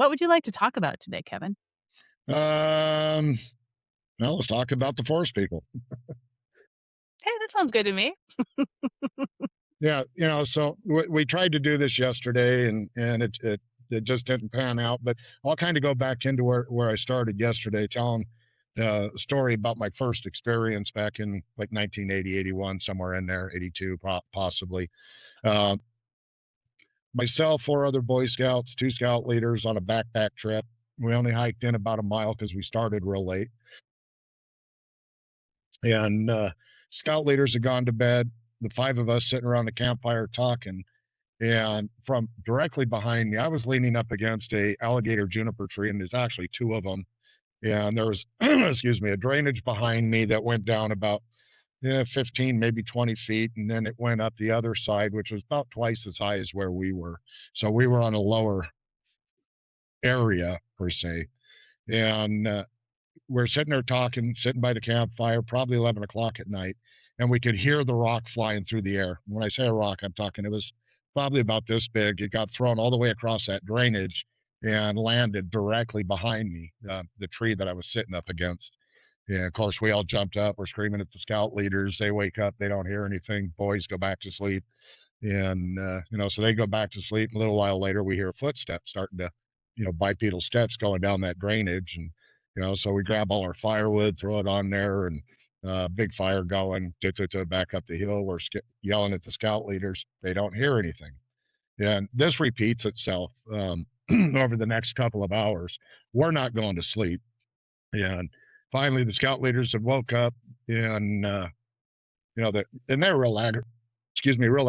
What would you like to talk about today, Kevin? Um, well, let's talk about the forest people. Hey, that sounds good to me. Yeah, so we tried to do this yesterday, and it just didn't pan out. But I'll kind of go back into where I started yesterday, telling a story about my first experience back in like 1980, 81, somewhere in there, 82 possibly. Uh, Myself, four other Boy Scouts, two scout leaders on a backpack trip. We only hiked in about a mile because we started real late. And scout leaders had gone to bed. The five of us sitting around the campfire talking, and from directly behind me, I was leaning up against a alligator juniper tree, and there's actually two of them. And there was, excuse me, a drainage behind me that went down about 15, maybe 20 feet, and then it went up the other side, which was about twice as high as where we were. So we were on a lower area per se, and we're sitting there talking, sitting by the campfire, probably 11 o'clock at night, and we could hear the rock flying through the air. When I say a rock, I'm talking, it was probably about this big. It got thrown all the way across that drainage and landed directly behind me, the tree that I was sitting up against. Yeah, of course, we all jumped up. We're screaming at the scout leaders. They wake up. They don't hear anything. Boys go back to sleep. And, so they go back to sleep. A little while later, we hear footsteps starting to, bipedal steps going down that drainage. And, so we grab all our firewood, throw it on there, and big fire going, back up the hill. We're yelling at the scout leaders. They don't hear anything. And this repeats itself over the next couple of hours. We're not going to sleep. And finally, the scout leaders have woke up, and and they're real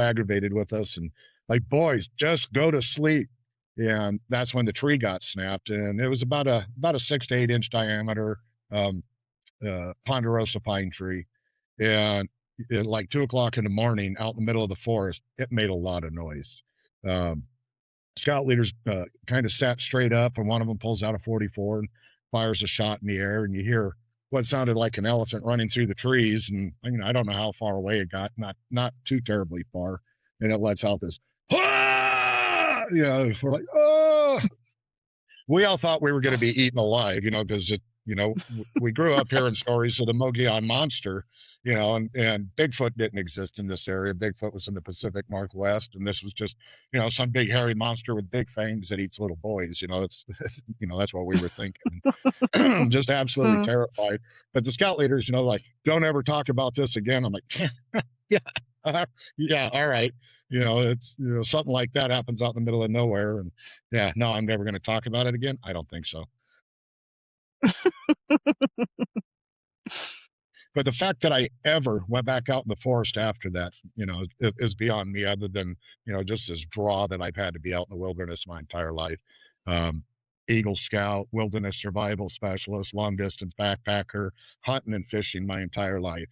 aggravated with us, and like, boys, just go to sleep. And that's when the tree got snapped, and it was about a 6 to 8 inch diameter ponderosa pine tree, and at like 2 o'clock in the morning, out in the middle of the forest, it made a lot of noise. Um, Scout leaders kind of sat straight up, and one of them pulls out a 44 and fires a shot in the air, and you hear what sounded like an elephant running through the trees. And I don't know how far away it got, not too terribly far, and it lets out this, ah! We're like, oh. We all thought we were going to be eaten alive, because we grew up hearing stories of the Mogollon monster, and Bigfoot didn't exist in this area. Bigfoot was in the Pacific Northwest, and this was just, some big hairy monster with big fangs that eats little boys. That's what we were thinking. Just absolutely Mm. terrified. But the scout leaders, like, don't ever talk about this again. I'm like, yeah, yeah, all right. It's something like that happens out in the middle of nowhere, and yeah, no, I'm never going to talk about it again. I don't think so. But the fact that I ever went back out in the forest after that, is beyond me. Other than just this draw that I've had to be out in the wilderness my entire life. Um, Eagle Scout, wilderness survival specialist, long distance backpacker, hunting and fishing my entire life.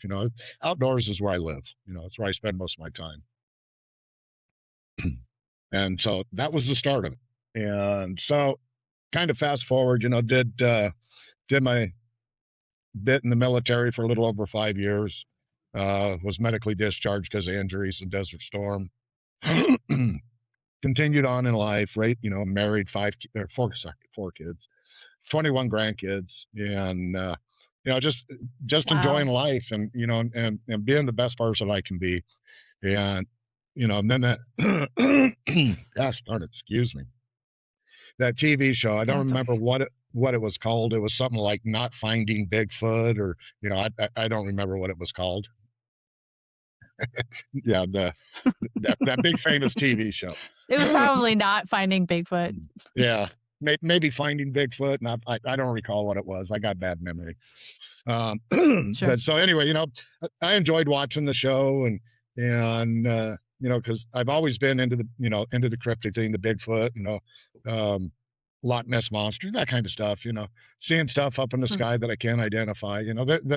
Outdoors is where I live. It's where I spend most of my time. And so that was the start of it. And so, kind of fast forward, did my bit in the military for a little over 5 years. Was medically discharged because of injuries and Desert Storm. Continued on in life, right? Married, four kids, 21 grandkids, and just enjoying Wow. life, and and being the best person I can be. And and then that, gosh darn it, excuse me, that TV show. I don't Yeah, it's remember okay. what it was called. It was something like Not Finding Bigfoot, or I don't remember what it was called. Yeah, that big famous TV show. It was probably not Finding Bigfoot. Yeah, maybe Finding Bigfoot, and I don't recall what it was. I got bad memory. Um, Sure. but so anyway, I enjoyed watching the show, because I've always been into the cryptid thing, the Bigfoot, Loch Ness monster, that kind of stuff. Seeing stuff up in the Mm. sky that I can't identify.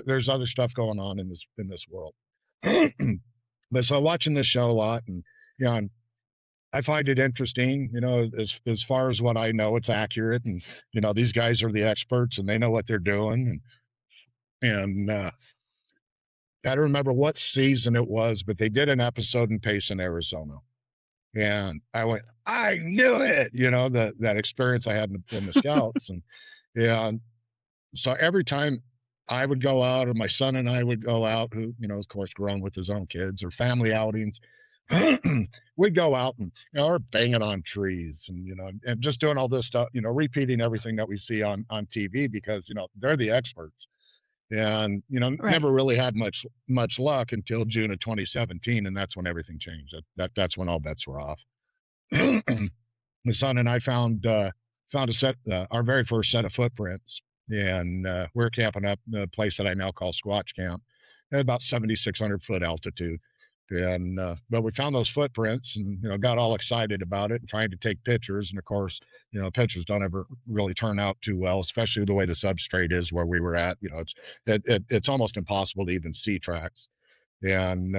There's other stuff going on in this world. But so watching this show a lot, and and I find it interesting, as far as what I know, it's accurate, and these guys are the experts, and they know what they're doing, and I don't remember what season it was, but they did an episode in Payson, Arizona, And I went, I knew it, that experience I had in the scouts. And so every time I would go out, or my son and I would go out, who, of course, grown with his own kids, or family outings, we'd go out and, we're banging on trees and, and just doing all this stuff, repeating everything that we see on TV because, they're the experts. And, Right. never really had much luck until June of 2017, and that's when everything changed. That's when all bets were off. My son and I found our very first set of footprints, and we're camping up the place that I now call Squatch Camp at about 7,600 foot altitude. And but we found those footprints, and got all excited about it and trying to take pictures. And of course, pictures don't ever really turn out too well, especially the way the substrate is where we were at. It's almost impossible to even see tracks. And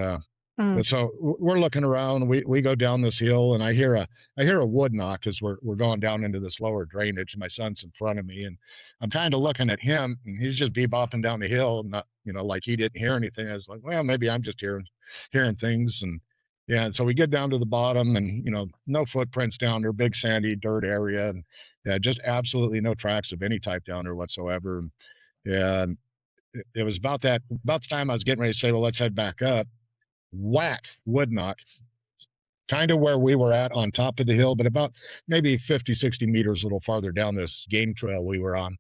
Mm. so we're looking around. We go down this hill, and I hear a wood knock as we're going down into this lower drainage. And my son's in front of me, and I'm kind of looking at him, and he's just bebopping down the hill, not like he didn't hear anything. I was like, well, maybe I'm just hearing things. And yeah, and so we get down to the bottom, and no footprints down there, big sandy dirt area, and yeah, just absolutely no tracks of any type down there whatsoever. And it was about the time I was getting ready to say, well, let's head back up. Whack, wood knock, kind of where we were at on top of the hill, but about maybe 50, 60 meters a little farther down this game trail we were on.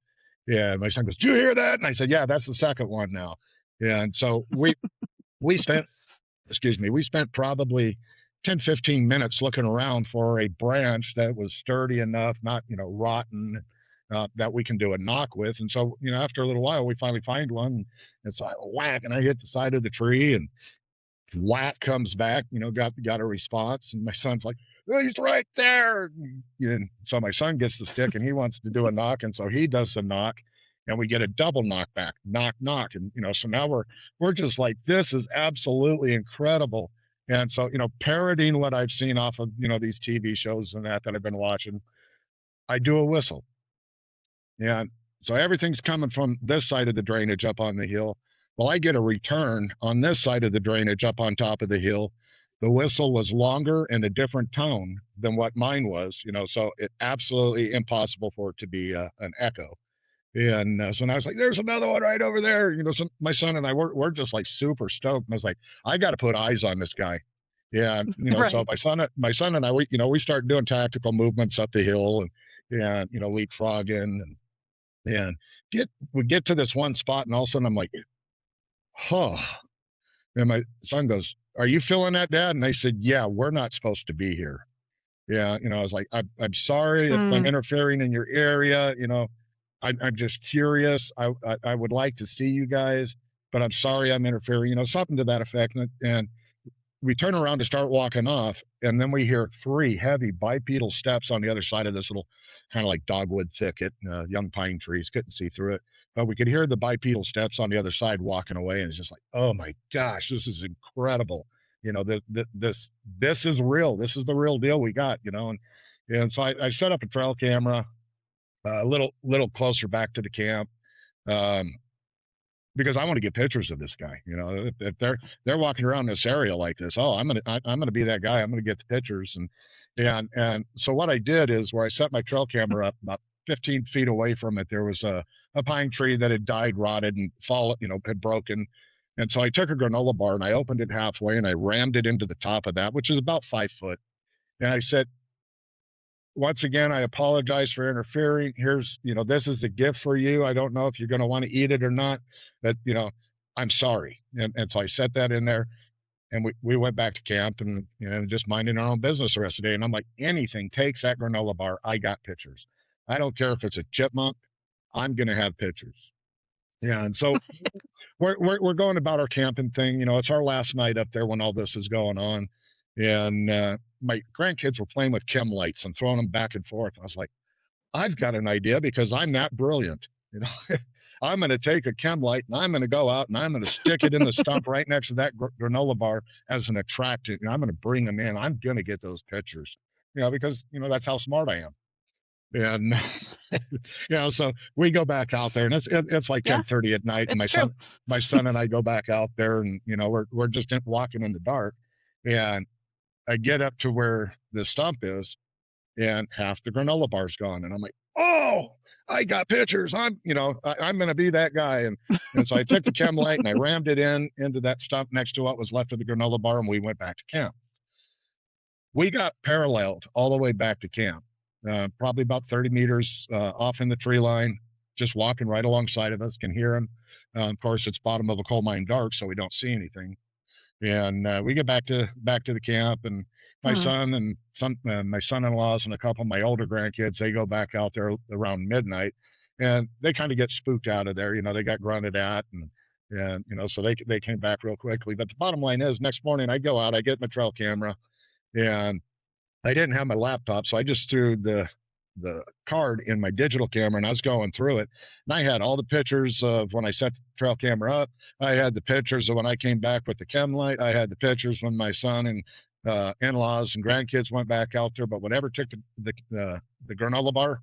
Yeah, and my son goes, "Do you hear that?" And I said, "Yeah, that's the second one now." Yeah, and so we spent, excuse me, we spent probably 10, 15 minutes looking around for a branch that was sturdy enough, not rotten, that we can do a knock with. And so after a little while, we finally find one. And it's like whack, and I hit the side of the tree, and whack comes back, got a response. And my son's like, "Oh, he's right there." And so my son gets the stick, and he wants to do a knock. And so he does the knock, and we get a double knock back, knock, knock. And, so now we're just like, this is absolutely incredible. And so, parroting what I've seen off of, these TV shows and that I've been watching, I do a whistle. And so everything's coming from this side of the drainage up on the hill. Well, I get a return on this side of the drainage up on top of the hill. The whistle was longer and a different tone than what mine was, so it absolutely impossible for it to be an echo. And so now I was like, there's another one right over there. So my son and I, we're just like super stoked. And I was like, I got to put eyes on this guy. Yeah. So Right. my son and I, we start doing tactical movements up the hill, and leapfrogging, and we get to this one spot, and all of a sudden I'm like, huh. And my son goes, "Are you feeling that, Dad?" And I said, "Yeah, we're not supposed to be here." Yeah, I was like, I'm sorry if I'm Mm. interfering in your area. I'm just curious. I would like to see you guys, but I'm sorry I'm interfering. Something to that effect. And we turn around to start walking off, and then we hear three heavy bipedal steps on the other side of this little kind of like dogwood thicket, young pine trees. Couldn't see through it, but we could hear the bipedal steps on the other side walking away, and it's just like, oh my gosh, this is incredible. This is real. This is the real deal we got. And so I set up a trail camera a little closer back to the camp. Um, because I want to get pictures of this guy. If they're walking around this area like this, oh, I'm gonna be that guy. I'm gonna get the pictures. And so what I did is where I set my trail camera up about 15 feet away from it, there was a pine tree that had died, rotted, and fallen, had broken. And so I took a granola bar and I opened it halfway and I rammed it into the top of that, which is about 5 foot. And I said, once again, I apologize for interfering. Here's, this is a gift for you. I don't know if you're going to want to eat it or not, but, I'm sorry. And so I set that in there, and we went back to camp, and, just minding our own business the rest of the day. And I'm like, anything takes that granola bar. I got pictures. I don't care if it's a chipmunk. I'm going to have pictures. Yeah. And so we're going about our camping thing. It's our last night up there when all this is going on. And my grandkids were playing with chem lights and throwing them back and forth. I was like, I've got an idea because I'm that brilliant. I'm going to take a chem light and I'm going to go out and I'm going to stick it in the stump right next to that granola bar as an attractant. And I'm going to bring them in. I'm going to get those pictures, because, that's how smart I am. And so we go back out there, and it's like Yeah, 10:30 at night, and it's true. my son and I go back out there, and we're just walking in the dark, and I get up to where the stump is, and half the granola bar's gone, and I'm like, oh, I got pictures. I'm going to be that guy. And so I took the chem light and I rammed it into that stump next to what was left of the granola bar, and we went back to camp. We got paralleled all the way back to camp, probably about 30 meters off in the tree line, just walking right alongside of us, can hear him. Of course, it's bottom of a coal mine dark, so we don't see anything. And we get back to the camp, and Hmm. my son-in-laws and a couple of my older grandkids, they go back out there around midnight, and they kind of get spooked out of there. They got grunted at, and so they came back real quickly. But the bottom line is, next morning I go out, I get my trail camera, and I didn't have my laptop, so I just threw the card in my digital camera, and I was going through it, and I had all the pictures of when I set the trail camera up. I had the pictures of when I came back with the chem light. I had the pictures when my son and in-laws and grandkids went back out there. But whatever took the granola bar,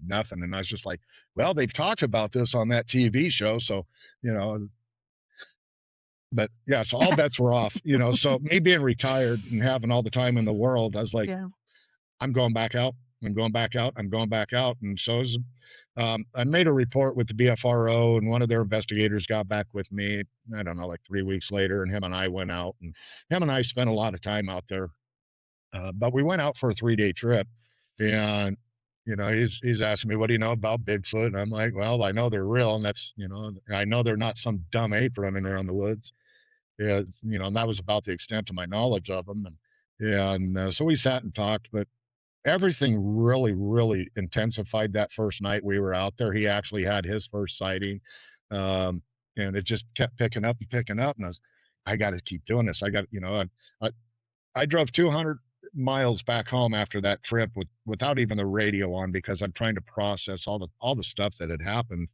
nothing. And I was just like, well, they've talked about this on that TV show, so you know. But yeah, so all bets were off. So me being retired and having all the time in the world, I was like, Yeah. I'm going back out. I'm going back out. I'm going back out. And so I made a report with the BFRO, and one of their investigators got back with me. I don't know, like 3 weeks later, and him and I went out, and him and I spent a lot of time out there. But we went out for a 3-day trip, and he's asking me, "What do you know about Bigfoot?" And I'm like, "Well, I know they're real, and I know they're not some dumb ape running around the woods." Yeah, and that was about the extent of my knowledge of them. And so we sat and talked, but everything really, really intensified that first night we were out there. He actually had his first sighting, um, and it just kept picking up and picking up. And I got to keep doing this. I, I drove 200 miles back home after that trip without even the radio on, because I'm trying to process all the stuff that had happened.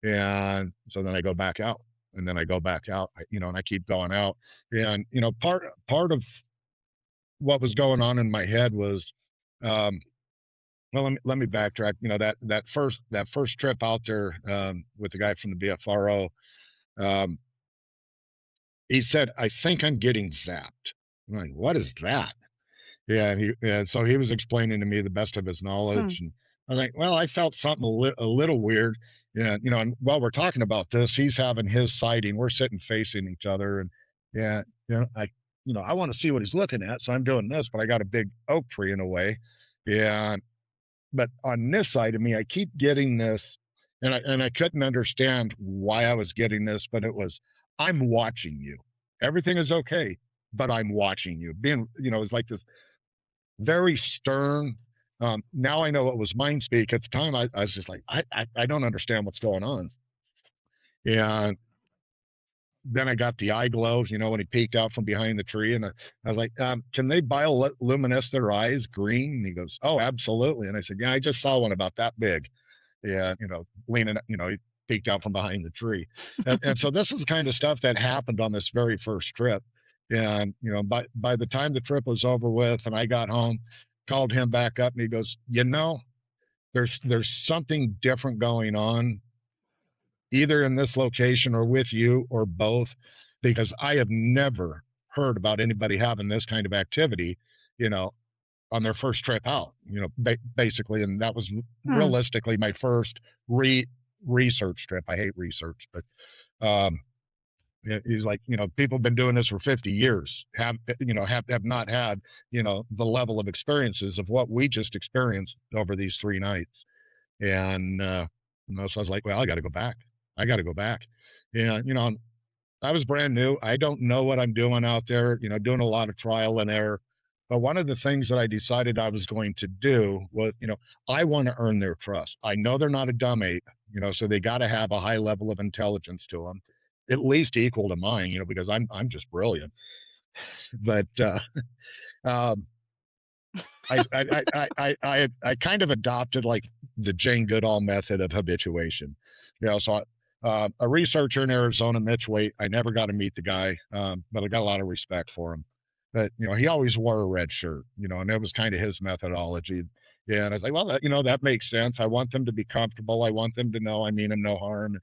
And so then I go back out, and then I go back out, and I keep going out. And part of what was going on in my head was, um, well, let me backtrack. That first trip out there, with the guy from the BFRO, um, he said, "I think I'm getting zapped." I'm like, "What is that?" Yeah, and so he was explaining to me the best of his Hmm. knowledge, and I was like, "Well, I felt something a little weird." Yeah, and while we're talking about this, he's having his sighting. We're sitting facing each other, and yeah, I want to see what he's looking at, so I'm doing this, but I got a big oak tree in the way, yeah. But on this side of me, I keep getting this, and I couldn't understand why I was getting this, but it was, I'm watching you. Everything is okay, but I'm watching you. It's like this very stern. Now I know it was mind speak. At the time, I was just like, I don't understand what's going on. And then I got the eye glow, when he peeked out from behind the tree, and I was like, can they bioluminesce their eyes green? And he goes, oh, absolutely. And I said, yeah, I just saw one about that big. Yeah, leaning, he peeked out from behind the tree. And so this is the kind of stuff that happened on this very first trip. And, by the time the trip was over with and I got home, called him back up, and he goes, there's something different going on, either in this location or with you or both, because I have never heard about anybody having this kind of activity, you know, on their first trip out, basically. And that was Hmm. realistically my first research trip. I hate research, but um, he's like, people have been doing this for 50 years, have not had, the level of experiences of what we just experienced over these 3 nights. And, so I was like, well, I got to go back. I got to go back. And, I was brand new. I don't know what I'm doing out there, doing a lot of trial and error. But one of the things that I decided I was going to do was, I want to earn their trust. I know they're not a dumb ape, so they got to have a high level of intelligence to them, at least equal to mine, because I'm just brilliant. But um, I kind of adopted like the Jane Goodall method of habituation. So a researcher in Arizona, Mitch Waite, I never got to meet the guy, but I got a lot of respect for him. But he always wore a red shirt, and that was kind of his methodology. Yeah, and I was like, well, that makes sense. I want them to be comfortable. I want them to know I mean them no harm.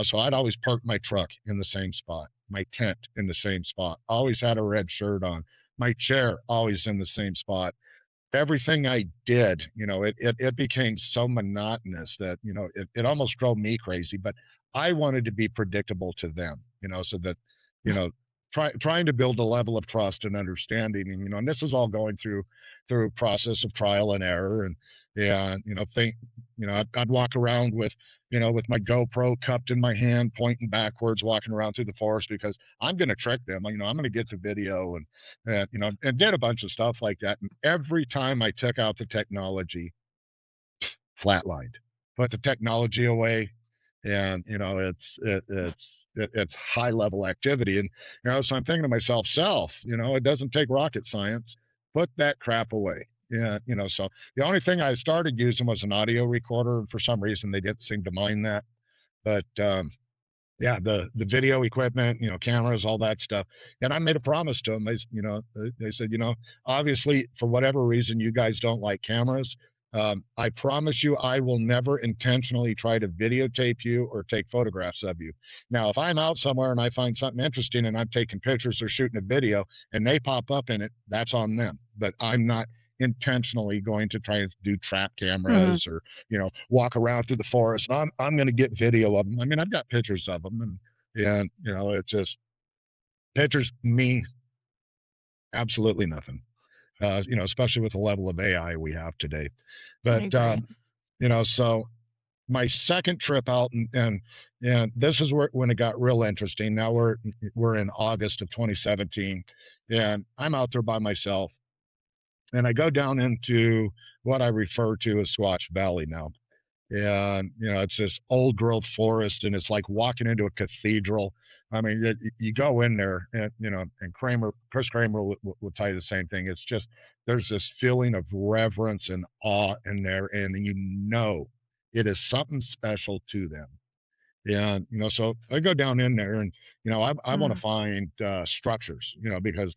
So I'd always park my truck in the same spot, my tent in the same spot. Always had a red shirt on. my chair always in the same spot. Everything I did, it became so monotonous that, it almost drove me crazy, but I wanted to be predictable to them, so that, you know, trying to build a level of trust and understanding. And this is all going through a process of trial and error. And, I'd walk around with my GoPro cupped in my hand, pointing backwards, walking around through the forest because I'm going to trick them. I'm going to get the video and did a bunch of stuff like that. And every time I took out the technology, flatlined, put the technology away. And it's high level activity. And so I'm thinking to myself, it doesn't take rocket science. Put that crap away. Yeah, so the only thing I started using was an audio recorder, and for some reason they didn't seem to mind that. But yeah, the video equipment, cameras, all that stuff. And I made a promise to them. They said, obviously, for whatever reason, you guys don't like cameras. I promise you, I will never intentionally try to videotape you or take photographs of you. Now, if I'm out somewhere and I find something interesting and I'm taking pictures or shooting a video and they pop up in it, that's on them. But I'm not intentionally going to try and do trap Mhm. cameras or walk around through the forest. I'm going to get video of them. I mean, I've got pictures of them, and it's just pictures mean absolutely nothing. Especially with the level of AI we have today. I But agree. so my second trip out, and this is where when it got real interesting. Now we're in August of 2017, and I'm out there by myself, and I go down into what I refer to as Squatch Valley now. And it's this old growth forest, and it's like walking into a cathedral. I mean, you go in there, and and Chris Kramer will tell you the same thing. It's just there's this feeling of reverence and awe in there, and it is something special to them. And so I go down in there, and I want to Mm. find structures, because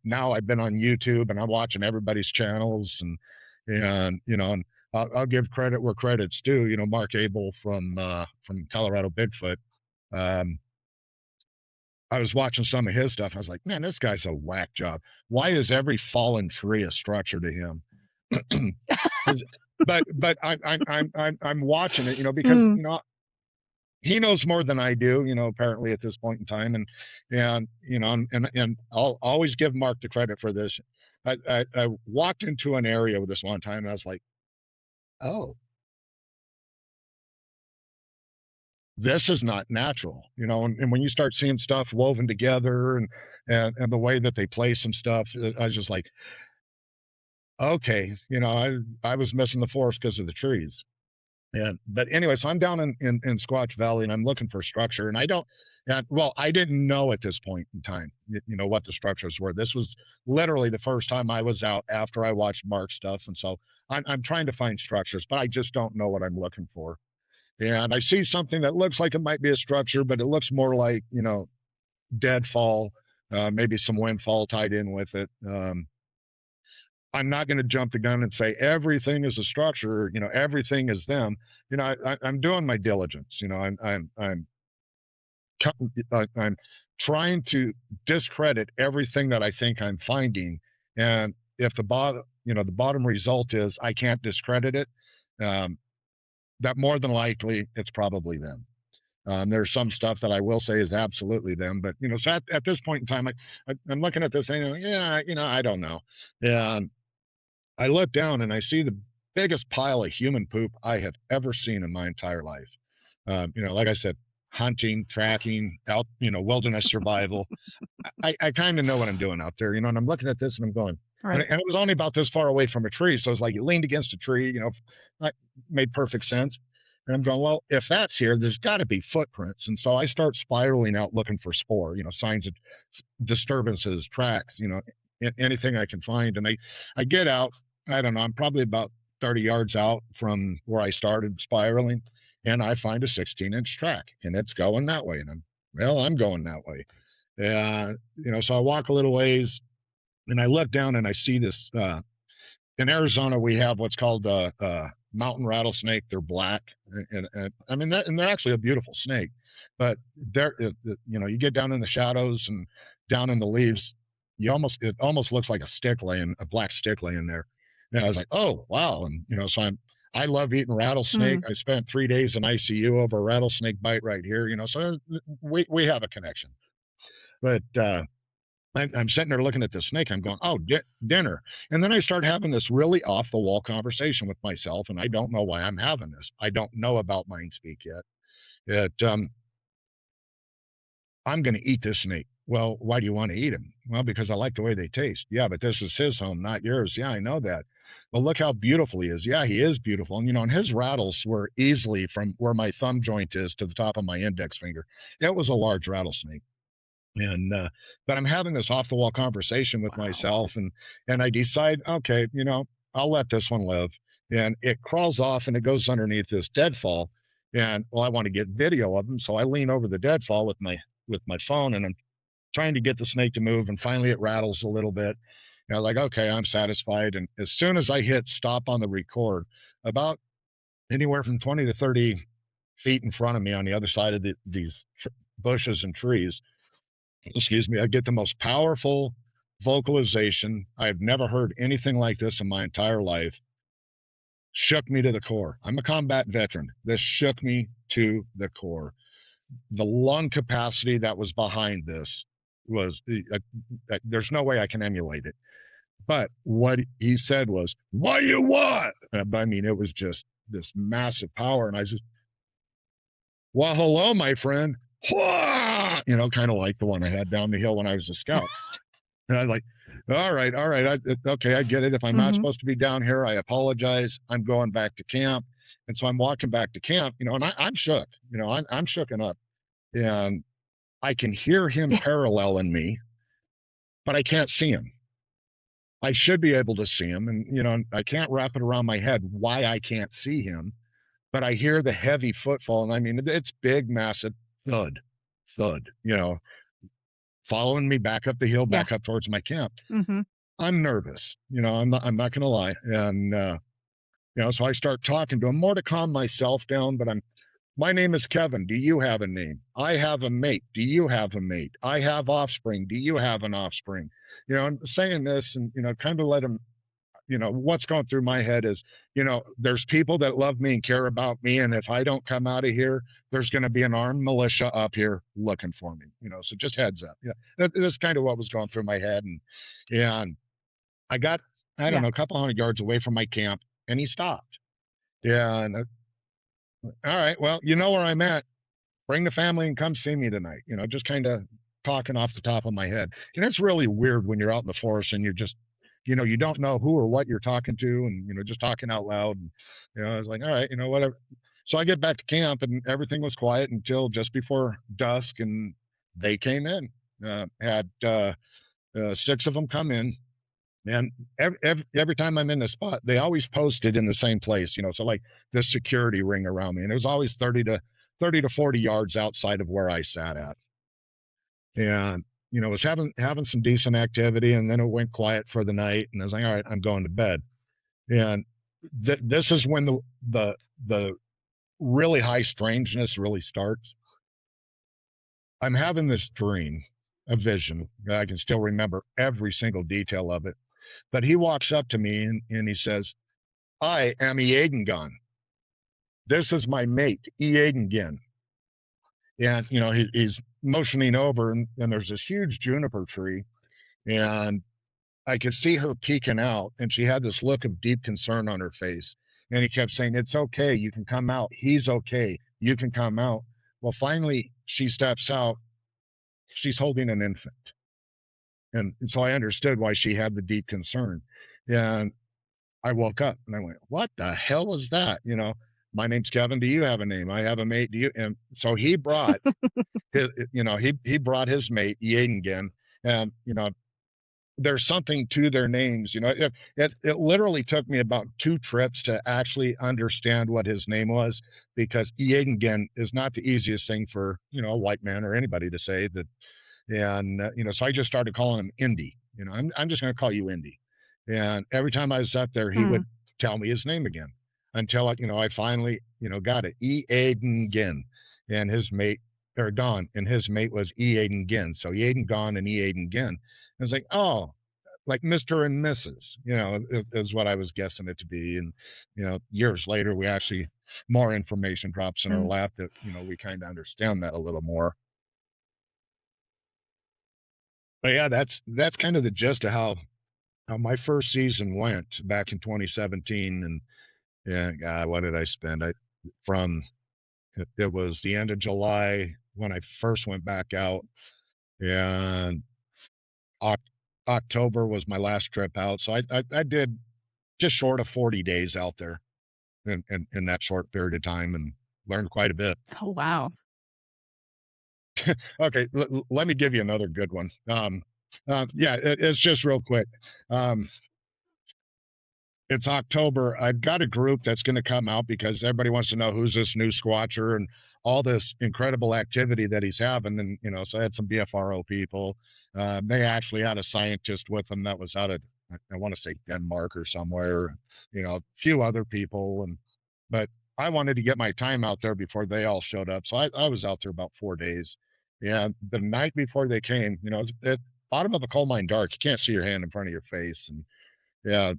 now I've been on YouTube and I'm watching everybody's channels, and I'll give credit where credit's due. Mark Abel from Colorado Bigfoot. Um, I was watching some of his stuff. I was like, man, this guy's a whack job. Why is every fallen tree a structure to him? 'Cause- but I'm watching it, because Mm. he knows more than I do, apparently at this point in time. And I'll always give Mark the credit for this. I walked into an area with this one time, and I was like, oh, this is not natural, and when you start seeing stuff woven together and the way that they play some stuff, I was just like, okay, I was missing the forest because of the trees. But anyway, so I'm down in Squatch Valley, and I'm looking for structure, and I don't, and well, I didn't know at this point in time, what the structures were. This was literally the first time I was out after I watched Mark's stuff, and so I'm trying to find structures, but I just don't know what I'm looking for. And I see something that looks like it might be a structure, but it looks more like deadfall, maybe some windfall tied in with it. I'm not going to jump the gun and say everything is a structure, everything is them. I'm doing my diligence. I'm trying to discredit everything that I think I'm finding, and if the bottom result is I can't discredit it, um, that more than likely it's probably them. There's some stuff that I will say is absolutely them, but so at this point in time, I'm looking at this and yeah, I don't know. And I look down and I see the biggest pile of human poop I have ever seen in my entire life. Like I said, hunting, tracking, out, wilderness survival. I kind of know what I'm doing out there, and I'm looking at this and I'm going, and, Right. and it was only about this far away from a tree. So it's like it leaned against a tree, that made perfect sense. And I'm going, well, if that's here, there's got to be footprints. And so I start spiraling out looking for spoor, signs of disturbances, tracks, anything I can find. And I get out, I don't know, I'm probably about 30 yards out from where I started spiraling, and I find a 16-inch track, and it's going that way. And I'm going that way. So I walk a little ways, and I look down and I see this. In Arizona, we have what's called mountain rattlesnake. They're black, and I mean, and they're actually a beautiful snake. But you get down in the shadows and down in the leaves, it almost looks like a black stick laying there. And I was like, oh wow. And so I love eating rattlesnake. Mm. I spent 3 days in ICU over a rattlesnake bite right here, so we have a connection. But I'm sitting there looking at the snake. I'm going, oh, dinner. And then I start having this really off the wall conversation with myself. And I don't know why I'm having this. I don't know about mind speak yet. I'm going to eat this snake. Well, why do you want to eat him? Well, because I like the way they taste. Yeah, but this is his home, not yours. Yeah, I know that. Well, look how beautiful he is. Yeah, he is beautiful. And his rattles were easily from where my thumb joint is to the top of my index finger. It was a large rattlesnake. And but I'm having this off the wall conversation with Wow. myself, and I decide, okay, I'll let this one live. And it crawls off and it goes underneath this deadfall. And well, I want to get video of him, so I lean over the deadfall with my phone, and I'm trying to get the snake to move. And finally, it rattles a little bit. And I'm like, okay, I'm satisfied. And as soon as I hit stop on the record, about anywhere from 20 to 30 feet in front of me on the other side of these bushes and trees, excuse me, I get the most powerful vocalization. I've never heard anything like this in my entire life. Shook me to the core. I'm a combat veteran. This shook me to the core. The lung capacity that was behind this was, there's no way I can emulate it. But what he said was, what do you want? I mean, it was just this massive power. And I just, well, hello, my friend. Kind of like the one I had down the hill when I was a scout. And I was like, all right, okay, I get it. If I'm not Mhm. supposed to be down here, I apologize. I'm going back to camp. And so I'm walking back to camp, and I'm shook. I'm shooken up. And I can hear him Yeah. paralleling me, but I can't see him. I should be able to see him. And, I can't wrap it around my head why I can't see him. But I hear the heavy footfall. And I mean, it's big, massive thud, thud, following me back up the hill, Yeah. back up towards my camp. Mhm. I'm nervous. I'm not going to lie. And, so I start talking to him more to calm myself down, but my name is Kevin. Do you have a name? I have a mate. Do you have a mate? I have offspring. Do you have an offspring? I'm saying this and, kind of let him, what's going through my head is, there's people that love me and care about me. And if I don't come out of here, there's going to be an armed militia up here looking for me, so just heads up. Yeah. That's kind of what was going through my head. And I got, I don't Yeah. know, a couple hundred yards away from my camp, and he stopped. Yeah. And all right, well, you know where I'm at. Bring the family and come see me tonight. Just kind of talking off the top of my head. And it's really weird when you're out in the forest and you're just, you don't know who or what you're talking to, and just talking out loud. And I was like, all right, whatever. So I get back to camp and everything was quiet until just before dusk, and they came in. Had 6 of them come in. And every time I'm in the spot, they always posted in the same place, so like the security ring around me. And it was always 30 to 40 yards outside of where I sat at. And, was having some decent activity, and then it went quiet for the night. And I was like, all right, I'm going to bed. And this is when the really high strangeness really starts. I'm having this dream, a vision. I can still remember every single detail of it. But he walks up to me and he says, I am Eagengon. This is my mate, Eagengen. And, he's motioning over, and there's this huge juniper tree. And I could see her peeking out, and she had this look of deep concern on her face. And he kept saying, it's okay. You can come out. He's okay. You can come out. Well, finally, she steps out. She's holding an infant. And so I understood why she had the deep concern. And I woke up and I went, what the hell was that? My name's Kevin. Do you have a name? I have a mate. Do you? And so he brought he brought his mate, Yaden. And, there's something to their names. It literally took me about 2 trips to actually understand what his name was, because Yaden is not the easiest thing for, a white man or anybody to say that. And, so I just started calling him Indy. I'm just going to call you Indy. And every time I was up there, he Mm. would tell me his name again, until, I finally, got it. E. Aiden Ginn and his mate. or Don, and his mate was E. Aiden Ginn. So E. Aiden Gone and E. Aiden Ginn. I was like, oh, like Mr. and Mrs., is what I was guessing it to be. And, years later, we actually, more information drops in our Mm. lap that, we kind of understand that a little more. But yeah, that's kind of the gist of how my first season went back in 2017. And yeah, God, what did I spend? From it was the end of July when I first went back out, and Oc October was my last trip out. So I did just short of 40 days out there in that short period of time, and learned quite a bit. Oh, wow. Okay, let me give you another good one. Yeah, it's just real quick. Um, it's October. I've got a group that's going to come out because everybody wants to know who's this new Squatcher and all this incredible activity that he's having. And, so I had some BFRO people. They actually had a scientist with them that was out of, I want to say Denmark or somewhere, a few other people. But I wanted to get my time out there before they all showed up. So I was out there about 4 days. And the night before they came, it's at bottom of a coal mine dark. You can't see your hand in front of your face. And yeah,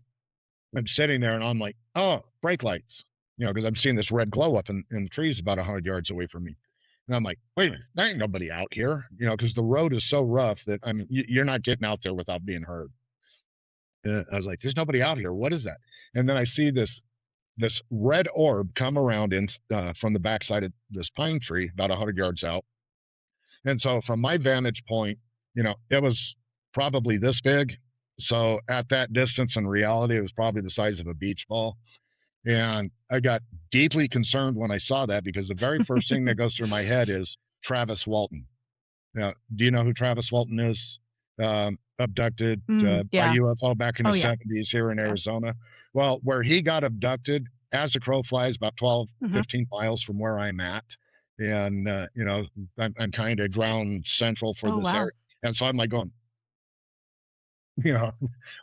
I'm sitting there and I'm like, oh, brake lights, because I'm seeing this red glow up in the trees about 100 yards away from me. And I'm like, wait a minute, there ain't nobody out here, because the road is so rough that I mean, you're not getting out there without being heard. I was like, there's nobody out here. What is that? And then I see this red orb come around in from the backside of this pine tree about 100 yards out. And so from my vantage point, it was probably this big. So at that distance in reality, it was probably the size of a beach ball. And I got deeply concerned when I saw that because the very first thing that goes through my head is Travis Walton. Now, do you know who Travis Walton is? Abducted by Yeah. UFO back in Oh, the yeah. 70s here in Yeah. Arizona. Well, where he got abducted, as the crow flies, about 12, Mhm. 15 miles from where I'm at. And, I'm kind of ground central for Oh, this wow. area. And so I'm like going, you know,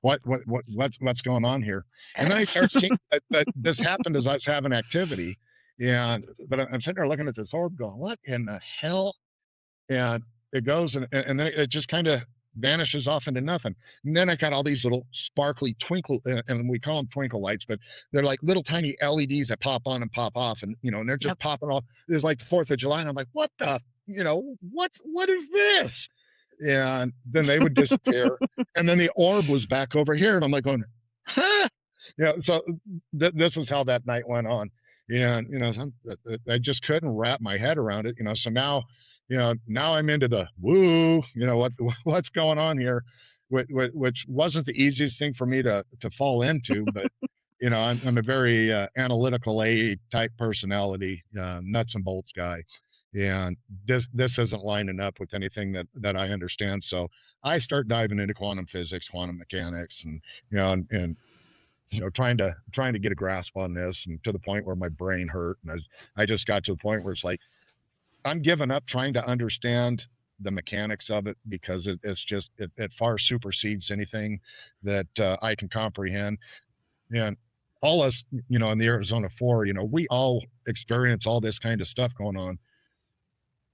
what's going on here? And then I start seeing that this happened as I was having activity. But I'm sitting there looking at this orb going, what in the hell? And it goes and then it just kind of vanishes off into nothing. And then I got all these little sparkly twinkle, and we call them twinkle lights, but they're like little tiny LEDs that pop on and pop off, and they're just Yep. popping off. It's like the 4th of July, and I'm like, what is this? And then they would disappear, and then the orb was back over here, and I'm like going, huh? So this is how that night went on. And I just couldn't wrap my head around it. So now I'm into the woo, what's going on here, which wasn't the easiest thing for me to fall into, but I'm a very analytical A type personality, nuts and bolts guy, and this isn't lining up with anything that I understand. So I start diving into quantum physics, quantum mechanics, and trying to get a grasp on this, and to the point where my brain hurt, and I just got to the point where it's like I'm giving up trying to understand the mechanics of it because it far supersedes anything that I can comprehend. And all us, in the Arizona 4, we all experience all this kind of stuff going on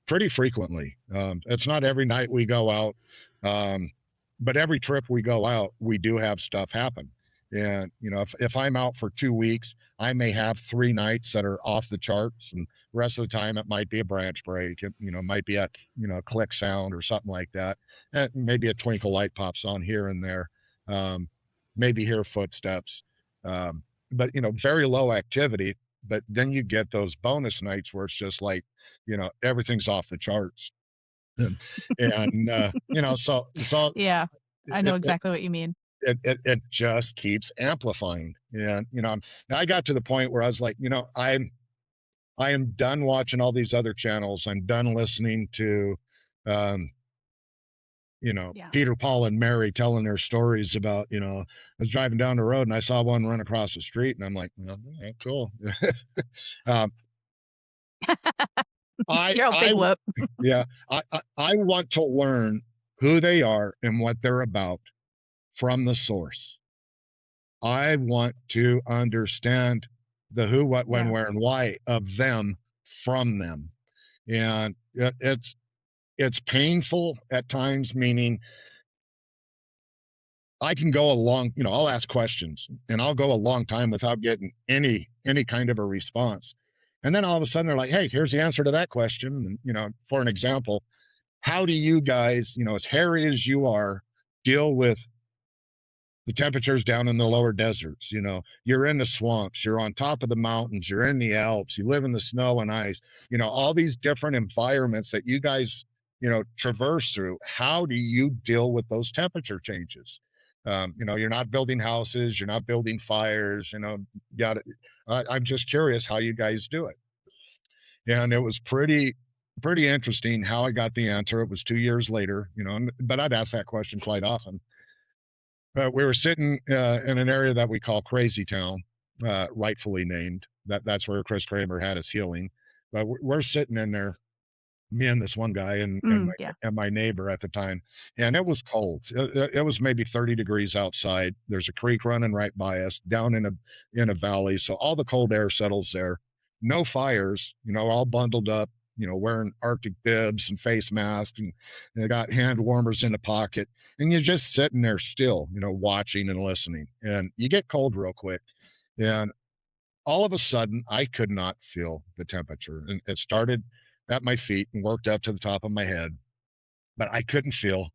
pretty frequently. It's not every night we go out, um, but every trip we go out, we do have stuff happen. And if I'm out for 2 weeks, I may have 3 nights that are off the charts, and the rest of the time it might be a branch break. It might be a click sound or something like that. And maybe a twinkle light pops on here and there. Um, Maybe hear footsteps, but very low activity. But then you get those bonus nights where it's just like everything's off the charts. So Yeah. I know it, it exactly what you mean. it just keeps amplifying. And I got to the point where I was like, I am done watching all these other channels. I'm done listening to um Yeah. Peter, Paul, and Mary telling their stories about, I was driving down the road and I saw one run across the street, and I'm like, well, yeah, cool. um, I You're a I big whoop. Yeah, I want to learn who they are and what they're about from the source. I want to understand the who, what, when, Yeah. where, and why of them from them. And it's painful at times, meaning I can go a long, I'll ask questions and I'll go a long time without getting any kind of a response. And then all of a sudden they're like, "Hey, here's the answer to that question." And, for an example, how do you guys, as hairy as you are, deal with the temperatures down in the lower deserts? You're in the swamps, you're on top of the mountains, you're in the Alps, you live in the snow and ice, all these different environments that you guys, traverse through. How do you deal with those temperature changes? You're not building houses, you're not building fires, got I'm just curious how you guys do it. And it was pretty interesting how I got the answer. It was 2 years later, but I'd ask that question quite often. We were sitting in an area that we call Crazy Town, rightfully named. That's where Chris Kramer had his healing. But we're sitting in there, me and this one guy Yeah. and my neighbor at the time, and it was cold. It was maybe 30 degrees outside. There's a creek running right by us, down in a valley, so all the cold air settles there. No fires, all bundled up, wearing Arctic bibs and face masks, and they got hand warmers in the pocket, and you're just sitting there still, watching and listening, and you get cold real quick. And all of a sudden, I could not feel the temperature. And it started at my feet and worked up to the top of my head, but I couldn't feel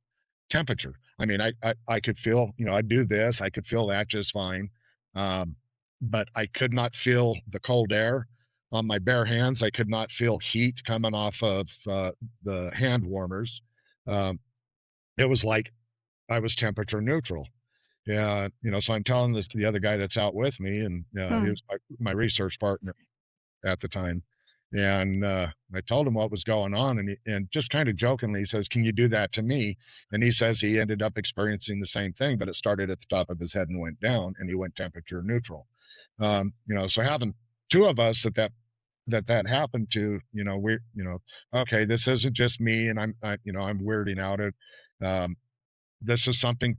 temperature. I mean, I could feel, I do this, I could feel that just fine. Um, but I could not feel the cold air on my bare hands. I could not feel heat coming off of the hand warmers. Um, it was like I was temperature neutral. Yeah, so I'm telling this to the other guy that's out with me, and he Hmm. was my research partner at the time. And I told him what was going on, and just kind of jokingly, he says, "Can you do that to me?" And he says he ended up experiencing the same thing, but it started at the top of his head and went down, and he went temperature neutral. So having two of us that happened to, okay, this isn't just me, and I'm weirding out. This is something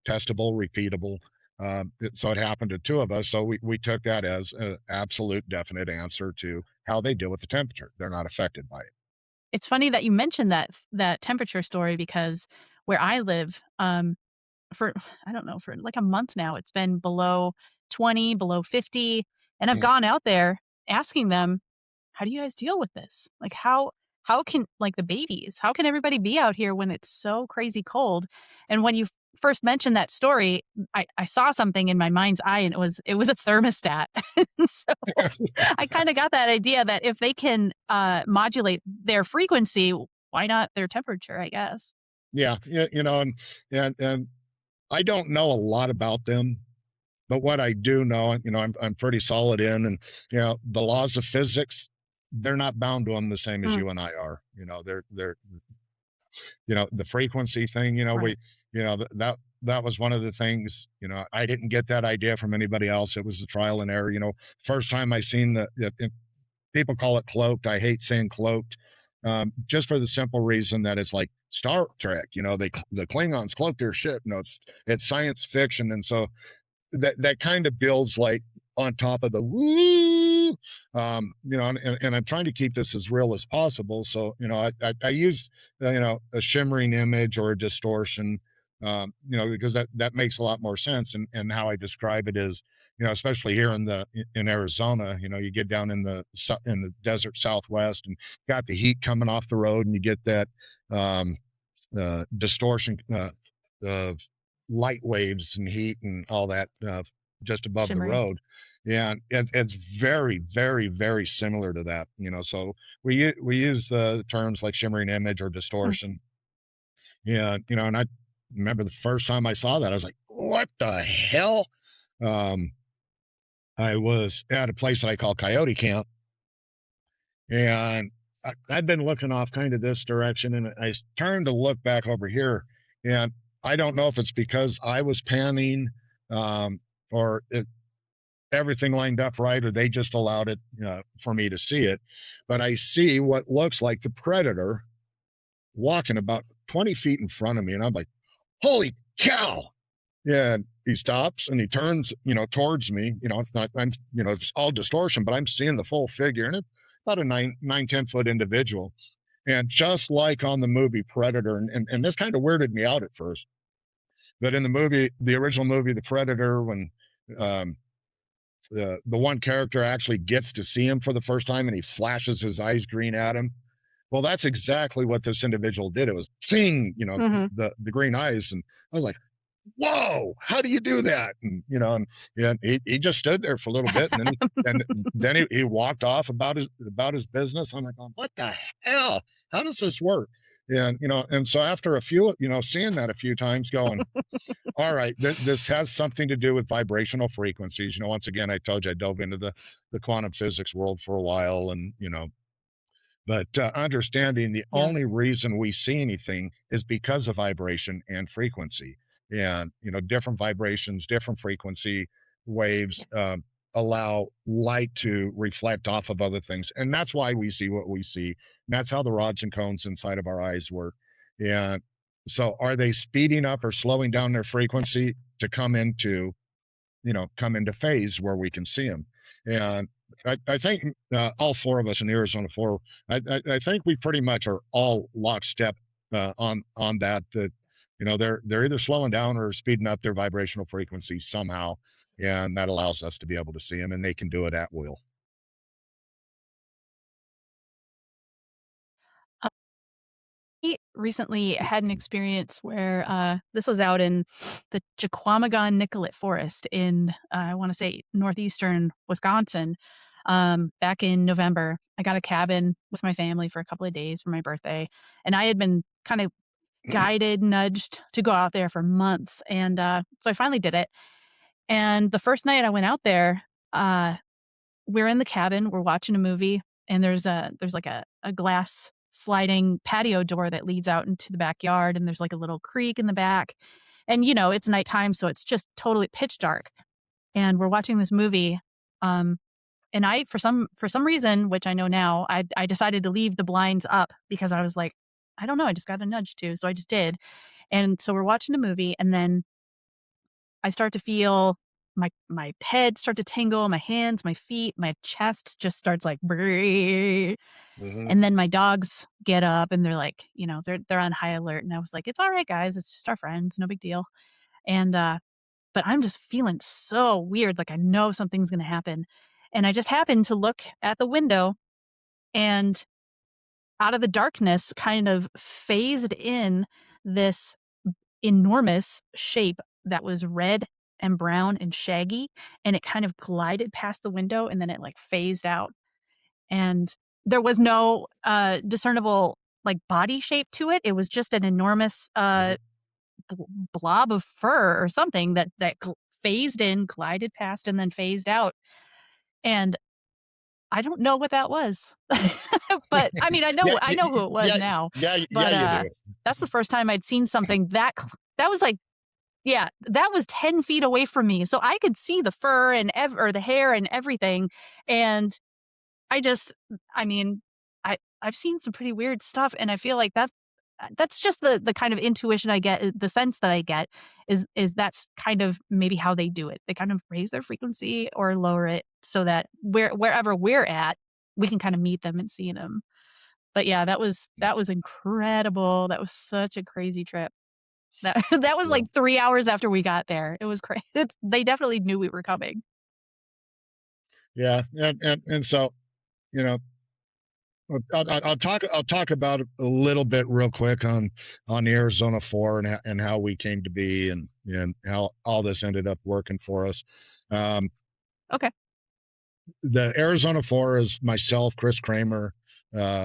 testable, repeatable. So it happened to two of us. So we took that as an absolute definite answer to how they deal with the temperature. They're not affected by it. It's funny that you mentioned that temperature story because where I live, for I don't know, for like a month now, it's been below 20, below 50, and I've Mm. gone out there asking them, "How do you guys deal with this? Like how can like the babies, how can everybody be out here when it's so crazy cold?" And when you first mentioned that story, I saw something in my mind's eye and it was a thermostat. And so I kind of got that idea that if they can modulate their frequency, why not their temperature, I guess. Yeah, yeah, and I don't know a lot about them, but what I do know, I'm pretty solid in, and the laws of physics, they're not bound to them the same as Mm, you and I are. They're the frequency thing, right. that was one of the things, I didn't get that idea from anybody else. It was the trial and error. First time I seen people call it cloaked. I hate saying cloaked, just for the simple reason that it's like Star Trek. The Klingons cloak their shit. It's science fiction, and so that kind of builds like on top of the woo, and I'm trying to keep this as real as possible. So, I use, a shimmering image or a distortion, because that makes a lot more sense. And how I describe it is, especially here in Arizona, you get down in the desert Southwest and got the heat coming off the road, and you get that, um, distortion, of light waves and heat and all that, just above the Shimmering. road. Yeah, it's very, very, very similar to that. So we use the terms like shimmering image or Mm, distortion. Yeah, and I remember the first time I saw that, I was like, "What the hell?" Um, I was at a place that I call Coyote Camp, and I'd been looking off kind of this direction, and I turned to look back over here, and I don't know if it's because I was panning, um, or everything lined up right, or they just allowed it, for me to see it. But I see what looks like the predator walking about 20 feet in front of me, and I'm like, "Holy cow!" Yeah, he stops and he turns, towards me. It's not, it's all distortion, but I'm seeing the full figure, and about a 10 foot individual. And just like on the movie Predator, and this kind of weirded me out at first, but in the movie, the original movie, The Predator, when um, the one character actually gets to see him for the first time and he flashes his eyes green at him. Well, that's exactly what this individual did. It was seeing, Mhm. the green eyes, and I was like, "Whoa, how do you do that?" And yeah, he just stood there for a little bit, and then he walked off about his business. I'm like, oh, "What the hell? How does this work?" And and so after a few, seeing that a few times, going, all right, this has something to do with vibrational frequencies. Once again, I told you I dove into the quantum physics world for a while, and but understanding the Yeah. only reason we see anything is because of vibration and frequency. And, different vibrations, different frequency Yeah. waves allow light to reflect off of other things. And that's why we see what we see. And that's how the rods and cones inside of our eyes work. And so, are they speeding up or slowing down their Yeah. frequency to come into phase where we can see them? And I think all four of us in Arizona Four, I think we pretty much are all lockstep on that. That they're either slowing down or speeding up their vibrational frequency somehow, and that allows us to be able to see them, and they can do it at will. He recently had an experience where, this was out in the Chequamegon-Nicolet Forest in, I wanna say northeastern Wisconsin, back in November. I got a cabin with my family for a couple of days for my birthday, and I had been kind of guided, nudged to go out there for months, and, so I finally did it, and the first night I went out there, uh we're in the cabin, we're watching a movie, and there's like a glass sliding patio door that leads out into the backyard, and there's like a little creek in the back. And, it's nighttime, so it's just totally pitch dark. And we're watching this movie, um, and I for some reason, which I know now, I decided to leave the blinds up because I was like, I don't know, I just got a nudge to, so I just did. And so we're watching a movie, and then I start to feel my head start to tingle, my hands, my feet, my chest just starts like "Brrr." Hmm. And then my dogs get up and they're like, they're on high alert, and I was like, "It's all right, guys. It's just our friends. No big deal." And, but I'm just feeling so weird, like I know something's gonna happen. And I just happened to look at the window, and out of the darkness kind of phased in this enormous shape that was red and brown and shaggy, and it kind of glided past the window, and then it, like, phased out, and there was no, discernible, like, body shape to it. It was just an enormous, Hmm. bl blob of fur or something that phased in, glided past, and then phased out, and I don't know what that was. But, I mean, Yeah, I know who it was yeah, now, yeah, but, you do. that's the first time I'd seen something that was, like, yeah, that was 10 feet away from me, so I could see the fur and or the hair and everything, and I just I mean, I've seen some pretty weird stuff, and I feel like that's just the kind of intuition I get, the sense that I get is that's kind of maybe how they do it. They kind of raise their frequency or lower it so that wherever we're at, we can kinda meet them and see them. But yeah, that was incredible. That was such a crazy trip. That that was Yeah, like 3 hours after we got there. It was crazy. They definitely knew we were coming. yeah, and so you know I'll talk about it a little bit real quick on the Arizona Four, and how we came to be, and how all this ended up working for us. Um, Okay. the Arizona Four is myself, Chris Kramer,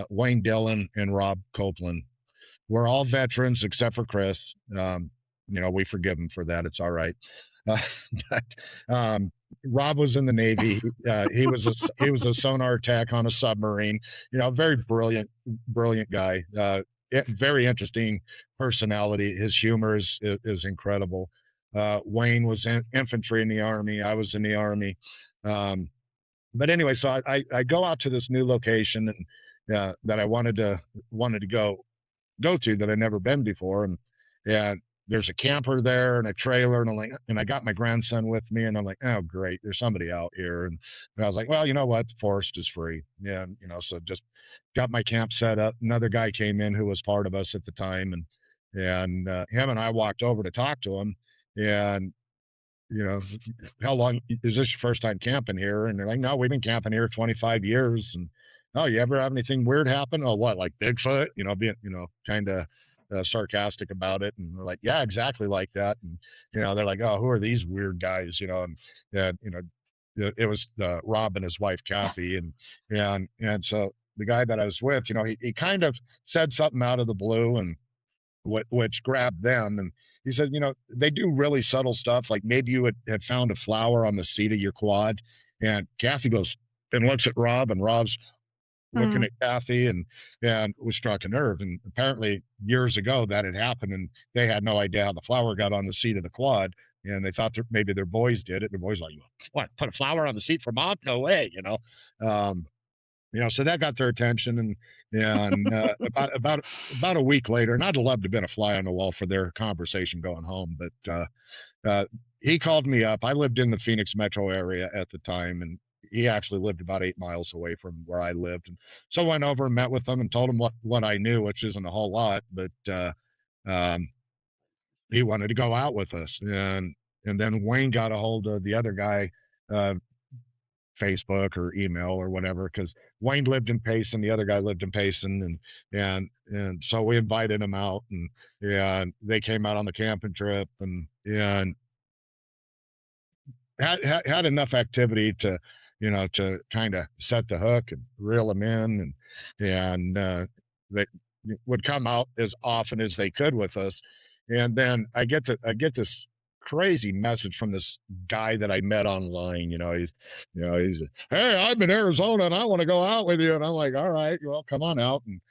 Wayne Dillon, and Rob Copeland. We're all veterans except for Chris. We forgive him for that. It's all right. Uh, but Rob was in the Navy. He was a sonar tech on a submarine. Very brilliant, brilliant guy. Very interesting personality. His humor is incredible. Wayne was in infantry in the Army. I was in the Army. Um, but anyway, so I go out to this new location, and that I wanted to go to, that I'd never been before. And there's a camper there and a trailer, and I'm like, and I got my grandson with me, and I'm like, oh great, there's somebody out here, and I was like, well, you know what, the forest is free, yeah, you know, so just got my camp set up. Another guy came in who was part of us at the time, and him and I walked over to talk to him, and you know, how long is this your first time camping here? And they're like, no, we've been camping here 25 years. And oh, you ever have anything weird happen? Oh, what, like Bigfoot? You know, being, you know, kind of sarcastic about it. And they're like, yeah, exactly like that. And, you know, they're like, oh, who are these weird guys? You know, and you know, it was Rob and his wife, Kathy. And so the guy that I was with, you know, he kind of said something out of the blue, and which grabbed them. And he said, you know, they do really subtle stuff. Like maybe you had found a flower on the seat of your quad. And Kathy goes and looks at Rob, and Rob's looking Mm. at Kathy, and was struck a nerve. And apparently years ago that had happened, and they had no idea how the flower got on the seat of the quad. And they thought that maybe their boys did it. Their boys like, what, put a flower on the seat for mom? No way, you know. Um, you know, so that got their attention, and about a week later, and I'd love to have been a fly on the wall for their conversation going home, but uh, he called me up. I lived in the Phoenix metro area at the time, and he actually lived about 8 miles away from where I lived, and so I went over and met with him and told him what I knew, which isn't a whole lot, but um, he wanted to go out with us, and then Wayne got a hold of the other guy. Uh, Facebook or email or whatever, because Wayne lived in Payson, the other guy lived in Payson, and so we invited him out, and they came out on the camping trip, and had enough activity to, you know, to kind of set the hook and reel them in, and they would come out as often as they could with us. And then I get this crazy message from this guy that I met online. You know, he's, hey, I'm in Arizona and I want to go out with you. And I'm like, all right, well, come on out. And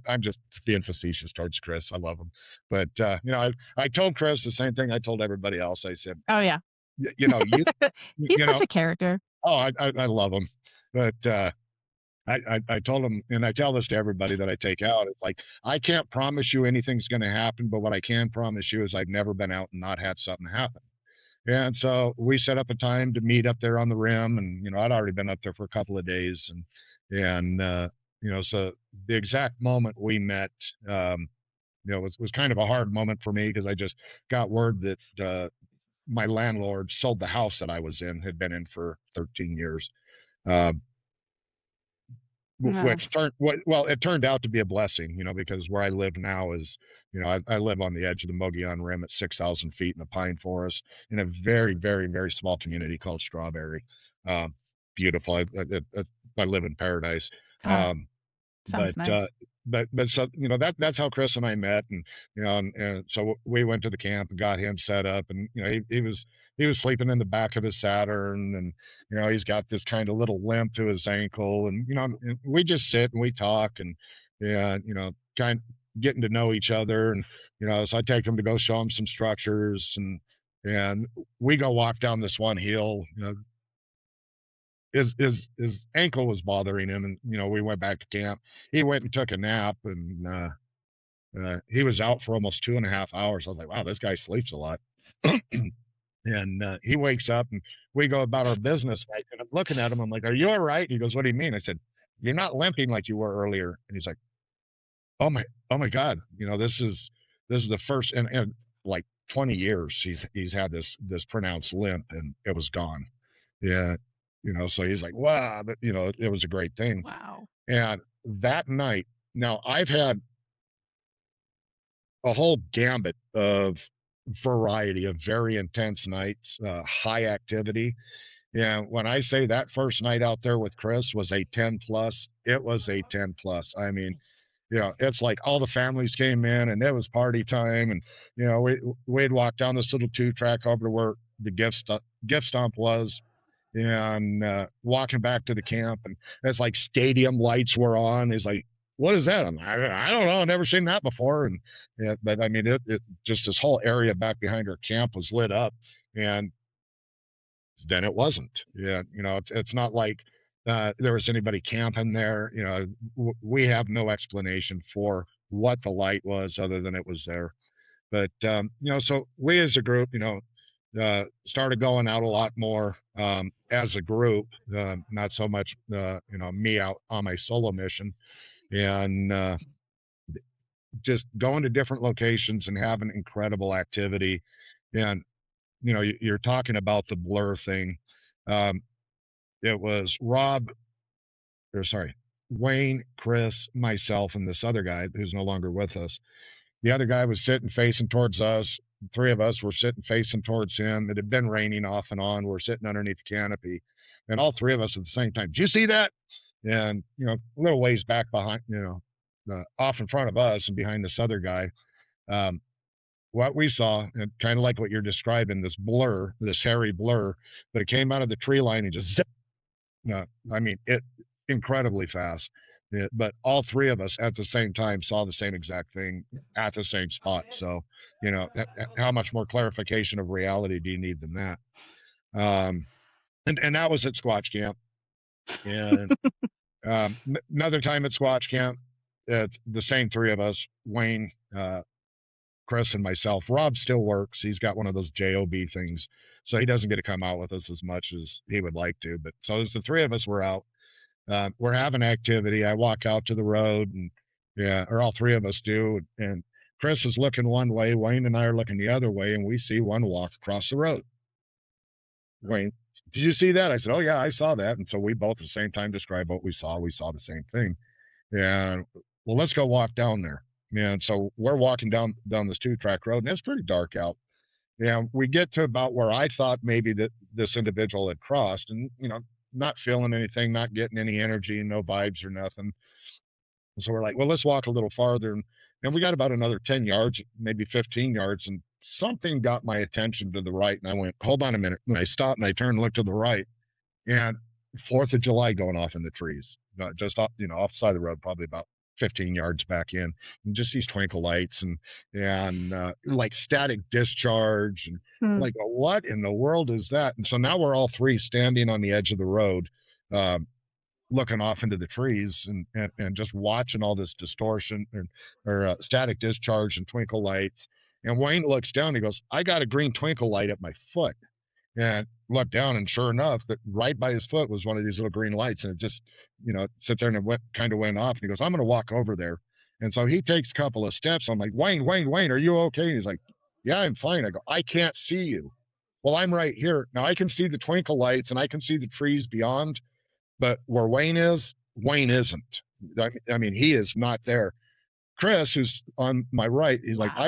I'm just being facetious towards Chris. I love him, but you know, I told Chris the same thing I told everybody else. I said, Oh, yeah. you know, He's you such know, a character. oh, I love him, but I told him, and I tell this to everybody that I take out. It's like I can't promise you anything's going to happen, but what I can promise you is I've never been out and not had something happen. And so we set up a time to meet up there on the rim, and you know I'd already been up there for a couple of days, and you know, so the exact moment we met, you know, was kind of a hard moment for me because I just got word that my landlord sold the house that I was in, had been in for 13 years. Uh, No. which turned well, it turned out to be a blessing, you know, because where I live now is, you know, I live on the edge of the Mogollon Rim at 6,000 feet in a pine forest in a very, very, very small community called Strawberry. Um, beautiful. I live in paradise. Ah, Um, sounds but nice. but so you know that's how Chris and I met, and you know, and so we went to the camp and got him set up, and you know he was sleeping in the back of his Saturn, and you know he's got this kind of little limp to his ankle, and you know and we just sit and we talk, and yeah, you know, kind of getting to know each other, and you know, so I take him to go show him some structures, and we go walk down this one hill, you know, his ankle was bothering him, and you know we went back to camp. He went and took a nap, and he was out for almost 2.5 hours. I was like, wow, this guy sleeps a lot. And he wakes up, and we go about our business. And I'm looking at him, I'm like, are you all right? He goes, what do you mean? I said, you're not limping like you were earlier. And he's like, oh my, oh my god, you know, this is the first and like 20 years he's had this pronounced limp, and it was gone. Yeah, you know, so he's like, wow, but you know, it was a great thing. Wow. And that night, now I've had a whole gambit of variety of very intense nights, high activity. Yeah, when I say that first night out there with Chris was a 10 plus, it was a 10 plus. I mean, you know, it's like all the families came in and it was party time. And, you know, we'd walk down this little 2 track over to where the gift stump was, and walking back to the camp, and it's like stadium lights were on. He's like, what is that? I don't know. I've never seen that before. And yeah, but I mean, it just this whole area back behind our camp was lit up, and then it wasn't. Yeah, you know, it's not like there was anybody camping there. You know, we have no explanation for what the light was other than it was there. But so we as a group, started going out a lot more as a group, not so much, me out on my solo mission, and just going to different locations and having incredible activity. And you're talking about the blur thing. Um, it was Rob, or sorry, Wayne, Chris, myself, and this other guy who's no longer with us. The other guy was sitting facing towards us. Three of us were sitting facing towards him. It had been raining off and on. We're sitting underneath the canopy, and all three of us at the same time. Did you see that? And a little ways back behind, off in front of us and behind this other guy. Um, what we saw, and kind of like what you're describing, this blur, this hairy blur, but it came out of the tree line and just zip. Uh, I mean, it incredibly fast. But all three of us at the same time saw the same exact thing at the same spot. So, how much more clarification of reality do you need than that? Um, and that was at Squatch Camp. And another time at Squatch Camp, it's the same three of us, Wayne, Chris, and myself. Rob still works. He's got one of those job things, so he doesn't get to come out with us as much as he would like to. But so as the three of us were out, we're having activity. I walk out to the road, and yeah, or all three of us do. And Chris is looking one way, Wayne and I are looking the other way, and we see one walk across the road. Wayne, did you see that? I said, oh yeah, I saw that. And so we both at the same time described what we saw. We saw the same thing. And well, let's go walk down there. And so we're walking down this 2-track road, and it's pretty dark out. And we get to about where I thought maybe that this individual had crossed, and not feeling anything, not getting any energy, no vibes or nothing. And so we're like, well, let's walk a little farther. And we got about another 10 yards, maybe 15 yards, and something got my attention to the right. And I went, hold on a minute. And I stopped and I turned and looked to the right. And 4th of July going off in the trees, just off, off the side of the road, probably about 15 yards back in, and just these twinkle lights and like static discharge. And Hmm. like, what in the world is that? And so now we're all three standing on the edge of the road, um, looking off into the trees and just watching all this distortion or static discharge and twinkle lights. And Wayne looks down, he goes, I got a green twinkle light at my foot. And looked down, and sure enough, that right by his foot was one of these little green lights, and it just, sit there and it kind of went off. And he goes, I'm going to walk over there. And so he takes a couple of steps. I'm like, Wayne, Wayne, Wayne, are you okay? And he's like, yeah, I'm fine. I go, I can't see you. Well, I'm right here. Now I can see the twinkle lights and I can see the trees beyond, but where Wayne is, Wayne isn't. I mean, he is not there. Chris, who's on my right, he's like, Wow.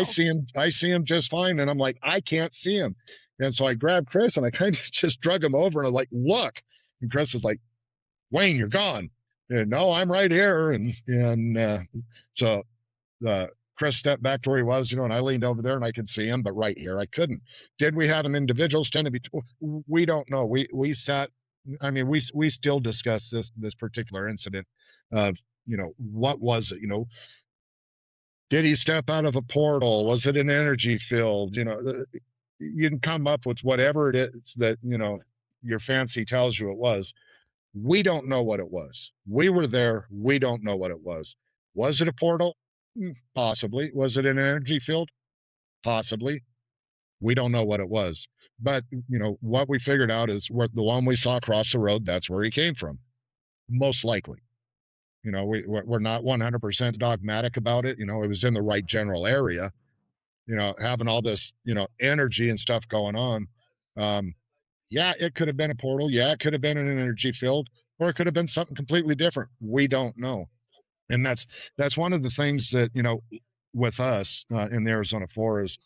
I see him just fine. And I'm like, I can't see him. And so I grabbed Chris and I kind of just drug him over and I was like, look. And Chris was like, Wayne, you're gone. And no, I'm right here. And so Chris stepped back to where he was, and I leaned over there and I could see him, but right here I couldn't. Did we have an individual stand to be? We don't know. We sat. I mean, we still discuss this particular incident of what was it? Did he step out of a portal? Was it an energy field? You can come up with whatever it is that, your fancy tells you it was. We don't know what it was. We were there. We don't know what it was. Was it a portal? Possibly. Was it an energy field? Possibly. We don't know what it was. But, what we figured out is the one we saw across the road, that's where he came from. Most likely. We're not 100% dogmatic about it. It was in the right general area, having all this, energy and stuff going on. Um, yeah, it could have been a portal. Yeah, it could have been an energy field, or it could have been something completely different. We don't know. And that's one of the things that, with us in the Arizona forest,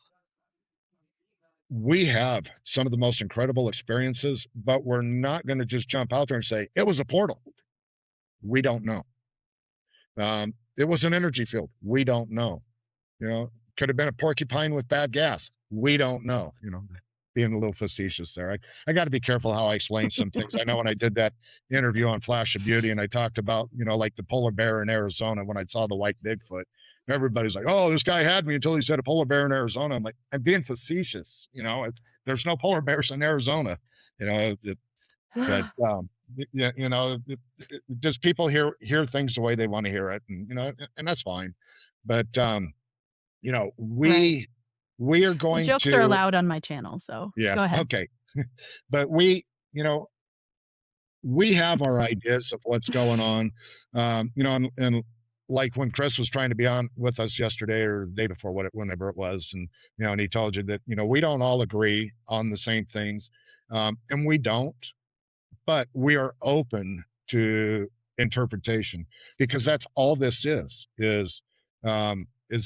we have some of the most incredible experiences, but we're not going to just jump out there and say it was a portal. We don't know. It was an energy field. We don't know. Could have been a porcupine with bad gas. We don't know. Being a little facetious there. I got to be careful how I explain some things. I know when I did that interview on Flash of Beauty and I talked about, like the polar bear in Arizona when I saw the white Bigfoot, everybody's like, oh, this guy had me until he said a polar bear in Arizona. I'm like, I'm being facetious. There's no polar bears in Arizona. You know, it, but yeah, just people hear things the way they want to hear it, and and that's fine. But Right. we we are going Jokes are to, allowed on my channel, so yeah, go ahead. okay. But you know, we have our ideas of what's going on. And like when Chris was trying to be on with us yesterday or the day before, whenever it was, and and he told you that we don't all agree on the same things, and we don't, but we are open to interpretation because that's all this is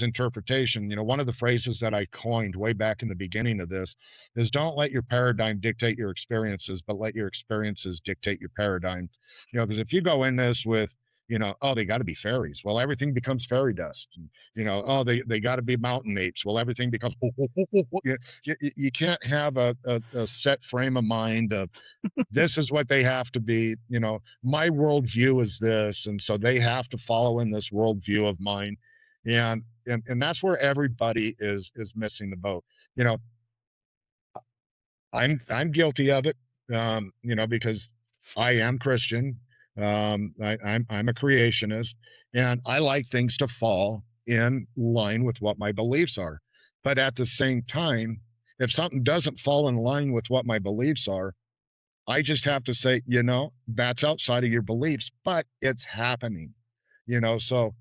interpretation. One of the phrases that I coined way back in the beginning of this is don't let your paradigm dictate your experiences, but let your experiences dictate your paradigm. Because if you go in this with oh, they got to be fairies, well, everything becomes fairy dust. And, oh, they got to be mountain apes, well, everything becomes you can't have a set frame of mind of this is what they have to be. My worldview is this, and so they have to follow in this worldview of mine. And that's where everybody is missing the boat. you know I'm guilty of it, because I am Christian. I'm a creationist, and I like things to fall in line with what my beliefs are. But at the same time, if something doesn't fall in line with what my beliefs are, I just have to say, that's outside of your beliefs, but it's happening. So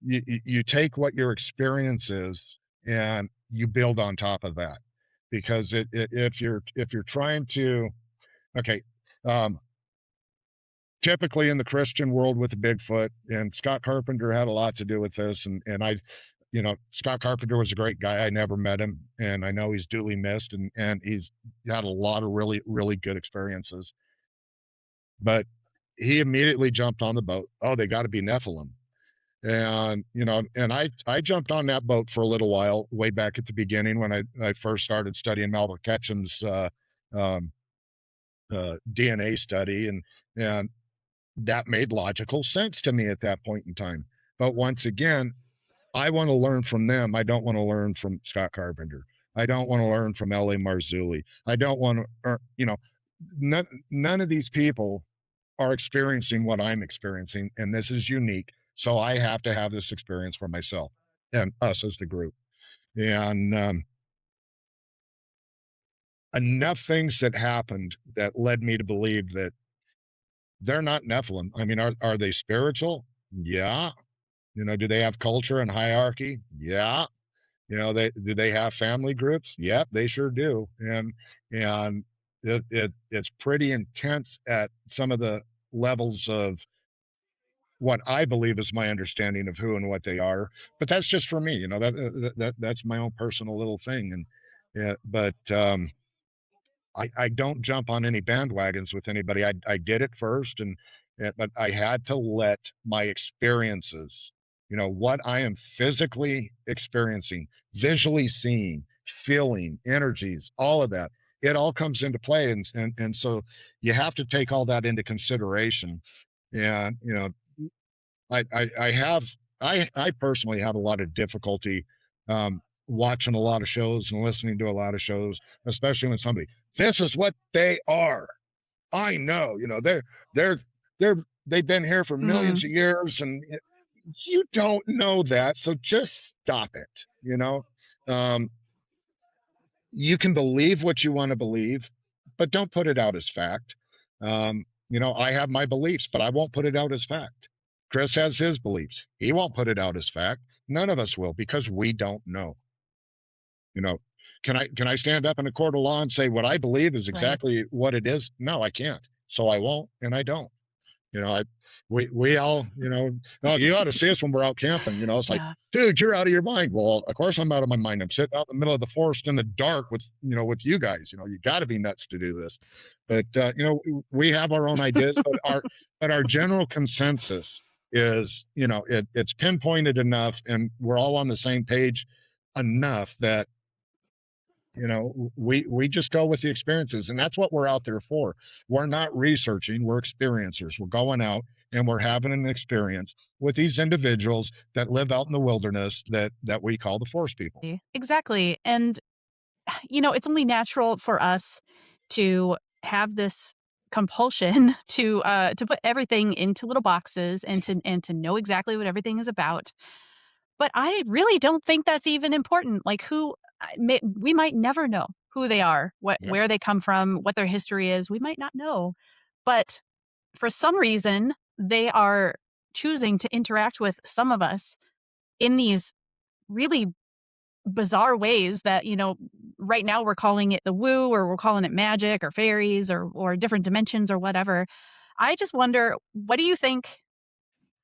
you take what your experience is and you build on top of that. Because if you're trying to, okay, um, typically in the Christian world with the Bigfoot, and Scott Carpenter had a lot to do with this, and Scott Carpenter was a great guy. I never met him, and I know he's duly missed, and he's had a lot of really, really good experiences. But he immediately jumped on the boat. Oh, they got to be Nephilim. And I jumped on that boat for a little while, way back at the beginning when I first started studying Melville Ketchum's um, DNA study, and that made logical sense to me at that point in time. But once again, I want to learn from them. I don't want to learn from Scott Carpenter. I don't want to learn from L.A. Marzulli. I don't want to, none of these people are experiencing what I'm experiencing, and this is unique. So I have to have this experience for myself and us as the group. And enough things that happened that led me to believe that they're not Nephilim. I mean, are they spiritual? Yeah. Do they have culture and hierarchy? Yeah. Do they have family groups? Yep, they sure do. And it's pretty intense at some of the levels of what I believe is my understanding of who and what they are. But that's just for me, that's my own personal little thing. And yeah, but I don't jump on any bandwagons with anybody. I did it first, but I had to let my experiences, what I am physically experiencing, visually seeing, feeling, energies, all of that, it all comes into play. And so you have to take all that into consideration. And I have I personally have a lot of difficulty watching a lot of shows and listening to a lot of shows, especially when somebody, this is what they are. I know, they're they're they've been here for millions Mm, of years, and you don't know that, so just stop it. Um, you can believe what you want to believe, but don't put it out as fact. I have my beliefs, but I won't put it out as fact. Chris has his beliefs. He won't put it out as fact. None of us will because we don't know. You know, can I stand up in a court of law and say what I believe is right. exactly what it is? No, I can't. So I won't, and I don't. You know, I we all, oh, you ought to see us when we're out camping. It's like, Yeah. dude, you're out of your mind. Well, of course I'm out of my mind. I'm sitting out in the middle of the forest in the dark with you guys. You got to be nuts to do this. But we have our own ideas, but our general consensus is, it's pinpointed enough, and we're all on the same page enough that we just go with the experiences, and that's what we're out there for. We're not researching, we're experiencers. We're going out and we're having an experience with these individuals that live out in the wilderness that we call the forest people. Exactly. And, it's only natural for us to have this compulsion to put everything into little boxes and to know exactly what everything is about. But I really don't think that's even important. Like, we might never know who they are, Yep. where they come from, what their history is. We might not know. But for some reason, they are choosing to interact with some of us in these really bizarre ways that, right now we're calling it the woo, or we're calling it magic or fairies, or different dimensions or whatever. I just wonder, what do you think?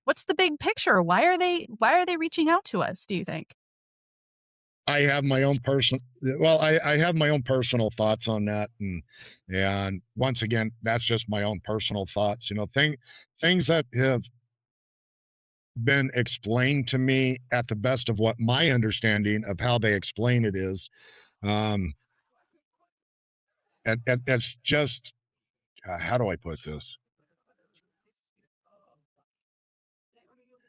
What's the big picture? Why are they reaching out to us, do you think? I have my own personal I have my own personal thoughts on that, and once again, that's just my own personal thoughts. Things that have been explained to me at the best of what my understanding of how they explain it is. Um, and it's just how do I put this?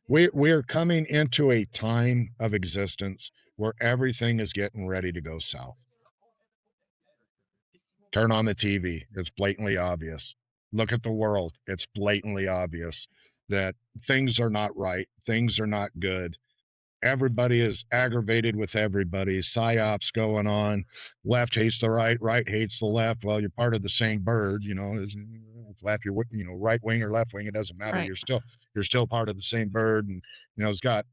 We're coming into a time of existence where everything is getting ready to go south. Turn on the TV. It's blatantly obvious. Look at the world. It's blatantly obvious that things are not right. Things are not good. Everybody is aggravated with everybody. Psyops going on. Left hates the right. Right hates the left. Well, you're part of the same bird. If left, right wing or left wing. It doesn't matter. Right. You're still part of the same bird. And it's got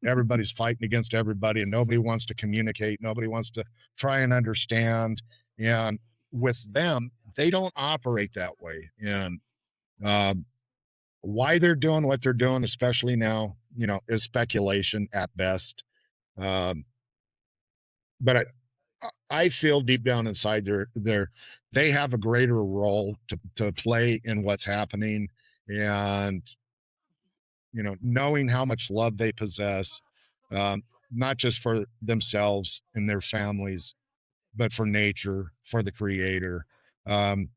everybody's fighting against everybody, and nobody wants to communicate. Nobody wants to try and understand. And with them, they don't operate that way. And um, why they're doing what they're doing, especially now, is speculation at best. Um, but I feel deep down inside they have a greater role to play in what's happening, and knowing how much love they possess, um, not just for themselves and their families, but for nature, for the creator. Um,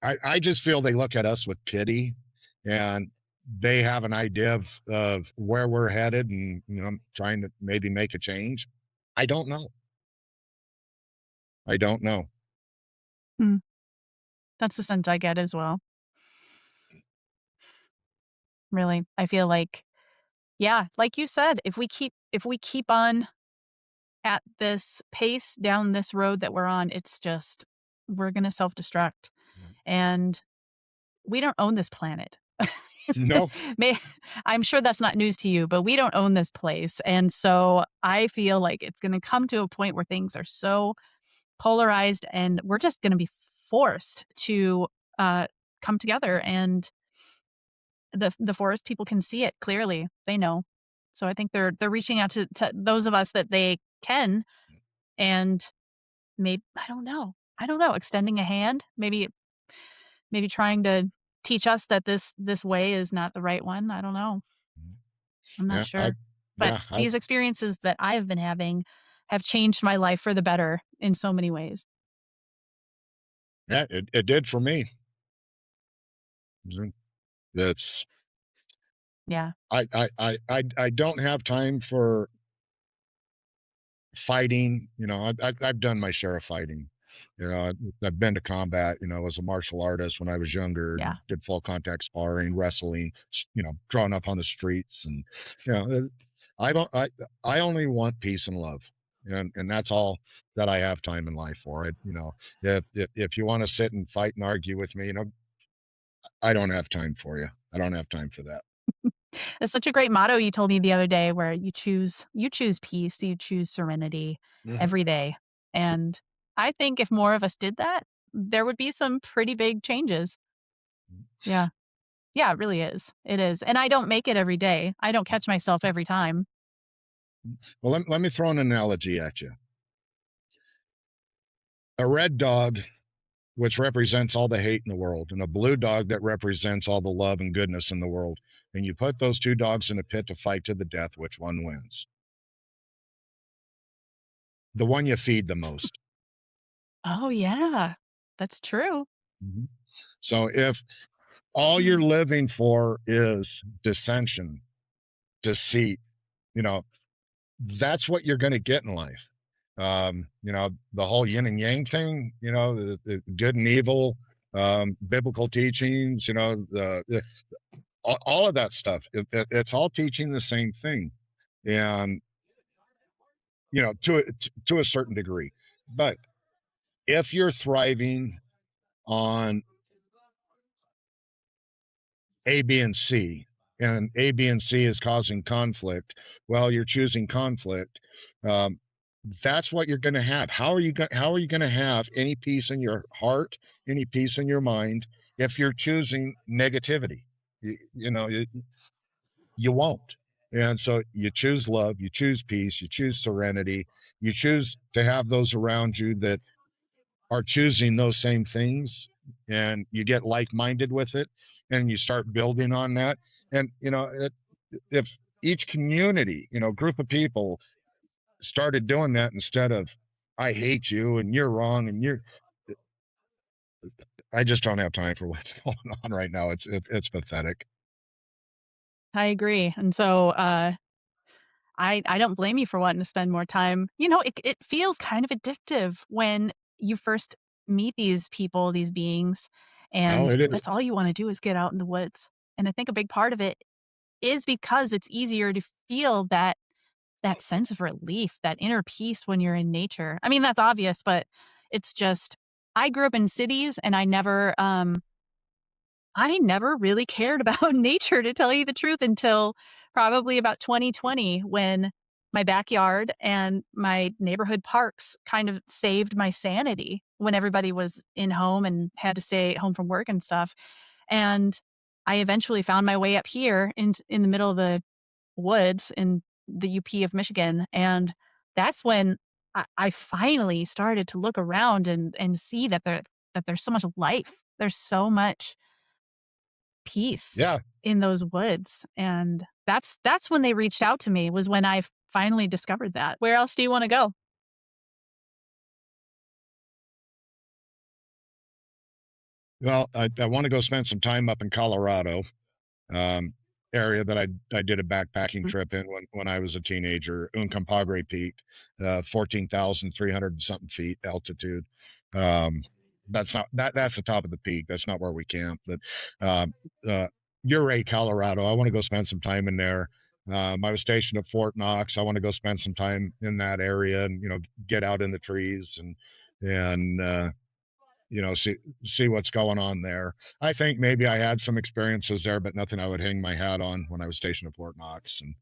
I just feel they look at us with pity, and they have an idea of where we're headed, and trying to maybe make a change. I don't know. I don't know. Hmm. That's the sense I get as well. Really. I feel like, yeah, like you said, if we keep on at this pace down this road that we're on, it's just we're going to self-destruct, and we don't own this planet. No. May I'm sure that's not news to you, but we don't own this place, and so I feel like it's gonna come to a point where things are so polarized, and we're just gonna be forced to, uh, come together, and the forest people can see it clearly. They know. So I think they're reaching out to those of us that they can, and maybe I don't know, extending a hand, maybe trying to teach us that this way is not the right one. I don't know. I'm not Yeah. I. sure. But Yeah. I. these experiences that I have been having have changed my life for the better in so many ways. Yeah. It did for me. It's. Yeah. I don't have time for fighting. I've done my share of fighting. I've been to combat. I was a martial artist when I was younger and Yeah. did full contact sparring, wrestling. Growing up on the streets, and you know, uh, I don't. I only want peace and love, and that's all that I have time in life for. If you want to sit and fight and argue with me, I don't have time for you. I don't have time for that. It's such a great motto you told me the other day, where you choose peace, you choose serenity Mhm. every day. And I think if more of us did that, there would be some pretty big changes. Yeah. Yeah, it really is. It is. And I don't make it every day. I don't catch myself every time. Well, let me throw an analogy at you. A red dog, which represents all the hate in the world, and a blue dog that represents all the love and goodness in the world. And you put those two dogs in a pit to fight to the death, which one wins? The one you feed the most. Oh yeah. That's true. Mhm. So if all you're living for is dissension, deceit, you know, that's what you're going to get in life. The whole yin and yang thing, the good and evil, biblical teachings, all of that stuff. It's all teaching the same thing. And to a certain degree. But if you're thriving on A, B, and C, and A, B, and C is causing conflict, well, you're choosing conflict. Um, that's what you're going to have. How are you going to have any peace in your heart, any peace in your mind, if you're choosing negativity? You won't. And so you choose love, you choose peace, you choose serenity, you choose to have those around you that are choosing those same things, and you get like-minded with it, and you start building on that. And if each community, group of people started doing that instead of I hate you and you're wrong and you're I just don't have time for what's going on right now. It's pathetic. I agree, and so, I don't blame you for wanting to spend more time. It feels kind of addictive when you first meet these people, these beings, Oh, and it is. that's all you wanna do is get out in the woods, and I think a big part of it is because it's easier to feel that sense of relief, that inner peace when you're in nature. I mean, that's obvious, but it's just I grew up in cities and I never really cared about nature, to tell you the truth, until probably about 2020, when my backyard and my neighborhood parks kind of saved my sanity when everybody was in home and had to stay home from work and stuff. And I eventually found my way up here in the middle of the woods in the UP of Michigan, and that's when I finally started to look around and see that there's so much life. There's so much peace Yeah. in those woods, and that's when they reached out to me, was when I finally discovered that. Where else do you wanna go? Well, I want to go spend some time up in Colorado, um, area that I did a backpacking Mm, trip in when I was a teenager. Uncompahgre Peak, 14,300 something feet altitude. Um, that's the top of the peak. That's not where we camp. But um, uh, Ouray, Colorado. I want to go spend some time in there. I was stationed at Fort Knox. I want to go spend some time in that area and get out in the trees and see what's going on there. I think maybe I had some experiences there, but nothing I would hang my hat on when I was stationed at Fort Knox. And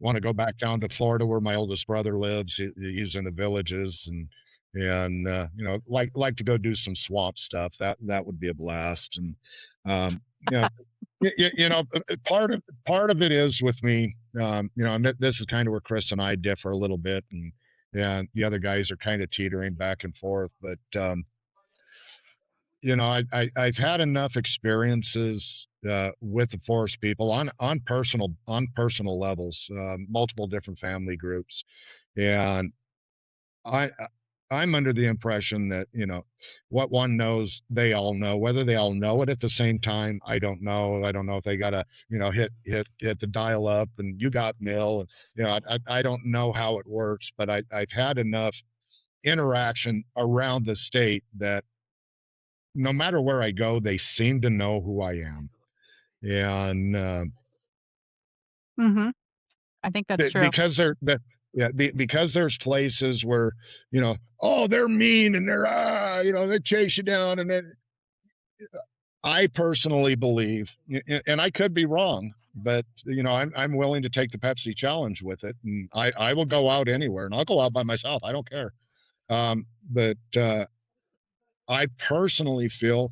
want to go back down to Florida where my oldest brother lives. He's in the villages and like to go do some swamp stuff. That would be a blast. And you know part of it is with me. And this is kind of where Chris and I differ a little bit, and the other guys are kind of teetering back and forth. But I've had enough experiences with the forest people on personal levels, multiple different family groups, and I'm under the impression that what one knows, they all know. Whether they all know it at the same time, I don't know. I don't know if they gotta hit the dial up and you got mail, and I don't know how it works, but I've had enough interaction around the state that no matter where I go, they seem to know who I am. And mhm. I think that's true. because because there's places where oh, they're mean and they chase you down, and then I personally believe, and I could be wrong, but I'm willing to take the Pepsi challenge with it, and I will go out anywhere, and I'll go out by myself. I don't care. But I personally feel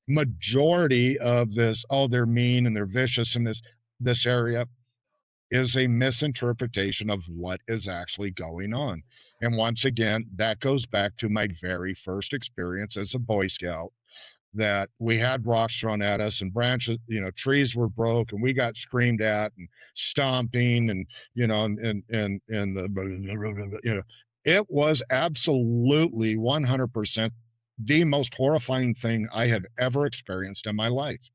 majority of this, oh, they're mean and they're vicious in this area, is a misinterpretation of what is actually going on. And once again, that goes back to my very first experience as a Boy Scout, that we had rocks thrown at us and branches, trees were broke and we got screamed at and stomping and it was absolutely 100% the most horrifying thing I have ever experienced in my life.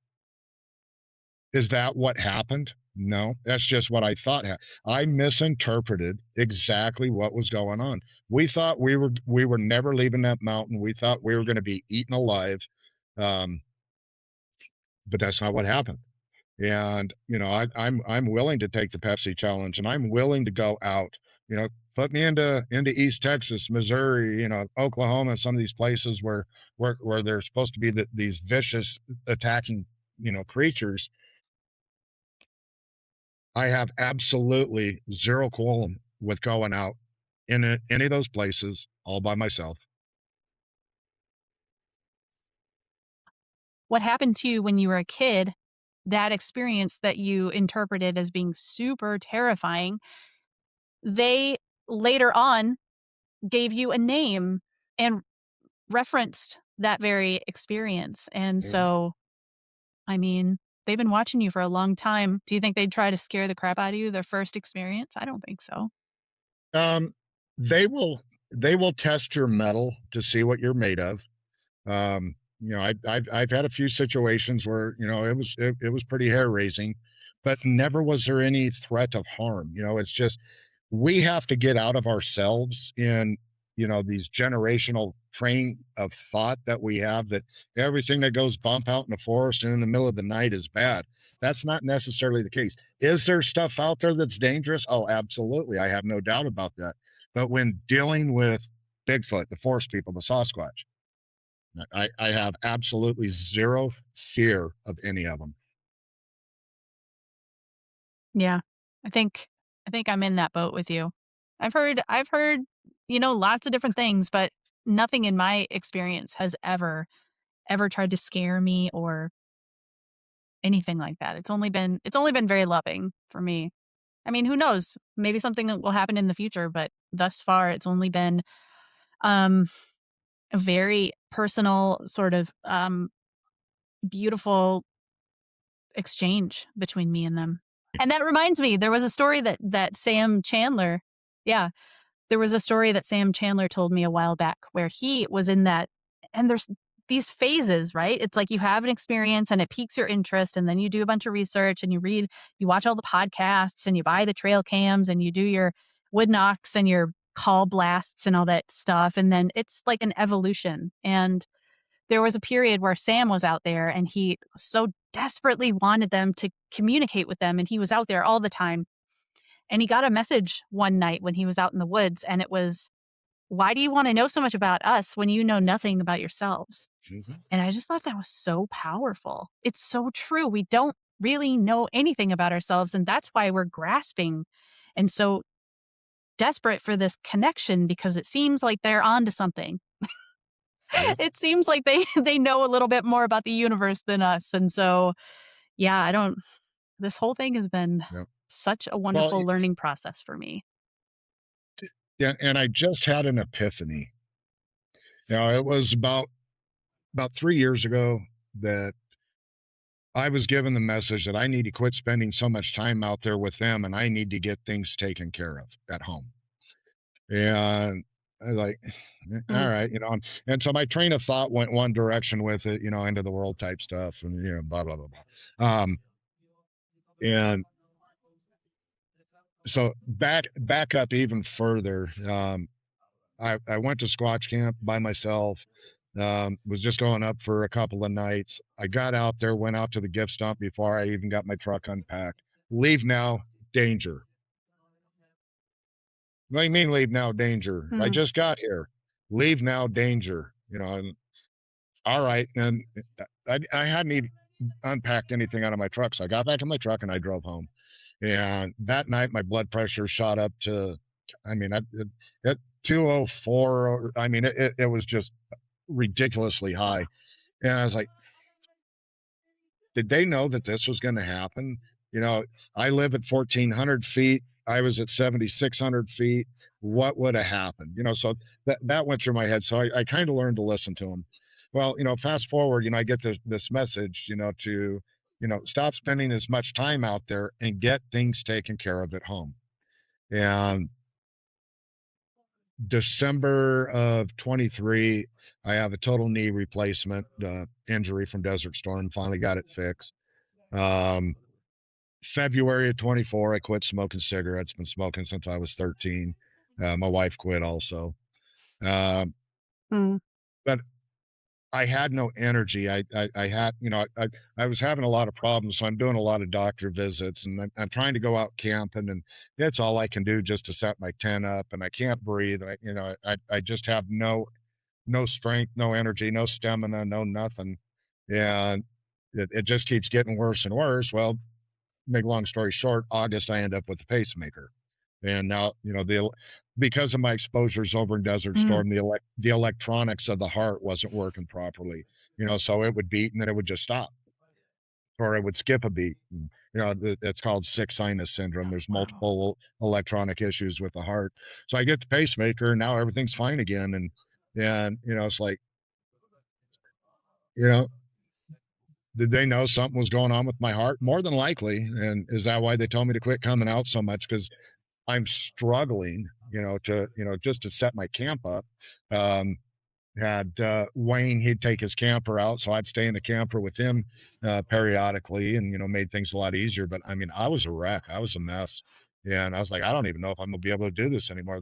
Is that what happened? No, that's just what I thought. I misinterpreted exactly what was going on. We thought we were never leaving that mountain. We thought we were going to be eaten alive, um, but that's not what happened. And, I'm willing to take the Pepsi challenge, and I'm willing to go out, put me into East Texas, Missouri, Oklahoma, some of these places where they're supposed to be these vicious attacking, creatures. I have absolutely zero qualm with going out in any of those places all by myself. What happened to you when you were a kid, that experience that you interpreted as being super terrifying, they later on gave you a name and referenced that very experience. And Mhm. so, I mean, they've been watching you for a long time. Do you think they'd try to scare the crap out of you their first experience? I don't think so. Um, they will test your metal to see what you're made of. I've had a few situations where it was pretty hair raising, but never was there any threat of harm. It's just we have to get out of ourselves in these generational train of thought that we have that everything that goes bump out in the forest and in the middle of the night is bad. That's not necessarily the case. Is there stuff out there that's dangerous? Oh, absolutely. I have no doubt about that. But when dealing with Bigfoot, the forest people, the Sasquatch, I have absolutely zero fear of any of them. Yeah. I think I think I'm in that boat with you. I've heard, lots of different things, but nothing in my experience has ever tried to scare me or anything like that. It's only been very loving for me. I mean, who knows? Maybe something that will happen in the future, but thus far it's only been um a very personal sort of beautiful exchange between me and them. And that reminds me, there was a story that Sam Chandler, yeah, there was a story that Sam Chandler told me a while back where he was in that, and there's these phases, right? It's like you have an experience and it piques your interest, and then you do a bunch of research and you watch all the podcasts and you buy the trail cams and you do your wood knocks and your call blasts and all that stuff. And then it's like an evolution. And there was a period where Sam was out there and he so desperately wanted them to communicate with them. And he was out there all the time. And he got a message one night when he was out in the woods, and it was, "Why do you want to know so much about us when you know nothing about yourselves?" Mhm. And I just thought that was so powerful. It's so true. We don't really know anything about ourselves. And that's why we're grasping and so desperate for this connection because it seems like they're onto something. Yeah, It seems like they they know a little bit more about the universe than us. And so, yeah, I don't this whole thing has been yeah. such a Well, wonderful learning process for me. yeah, and I just had an epiphany. It was about 3 years ago that I was given the message that I need to quit spending so much time out there with them, and I need to get things taken care of at home. And I was like, Mm, all right, and so my train of thought went one direction with it, into the world type stuff and blah blah blah blah. And so back up even further. I went to Squatch camp by myself. Was just going up for a couple of nights. I got out there, went out to the gift dump before I even got my truck unpacked. Leave now, danger. What do you mean leave now, danger? I mm, just got here. Leave now, danger. And all right. And I hadn't even unpacked anything out of my truck. So I got back in my truck and I drove home. And that night, my blood pressure shot up to, I mean, at 204. I mean, it was just ridiculously high. And I was like, did they know that this was going to happen? You know, I live at 1,400 feet. I was at 7,600 feet. What would have happened? So that went through my head. So I kind of learned to listen to them. Well, fast forward, I get this message, to, stop spending as much time out there and get things taken care of at home. And December of 23, I have a total knee replacement injury from Desert Storm. Finally got it fixed. Um, February of 24, I quit smoking cigarettes. Been smoking since I was 13. My wife quit also. Um, mm. but I had no energy. I had, I was having a lot of problems, so I'm doing a lot of doctor visits, and I'm trying to go out camping, and that's all I can do just to set my tent up, and I can't breathe. I just have no strength, no energy, no stamina, no nothing, and it just keeps getting worse and worse. Well, make a long story short, August I end up with a pacemaker, and now because of my exposures over in Desert Mm, Storm, the electronics of the heart wasn't working properly. So it would beat and then it would just stop, or it would skip a beat. And, it's called sick sinus syndrome. There's wow. multiple electronic issues with the heart. So I get the pacemaker, and now everything's fine again. And it's like, you know, did they know something was going on with my heart? More than likely. And is that why they told me to quit coming out so much? Because I'm struggling, just to set my camp up. Um, had Wayne, he'd take his camper out, so I'd stay in the camper with him periodically, and made things a lot easier. But I mean, I was a wreck, I was a mess, and I was like, I don't even know if I'm gonna be able to do this anymore.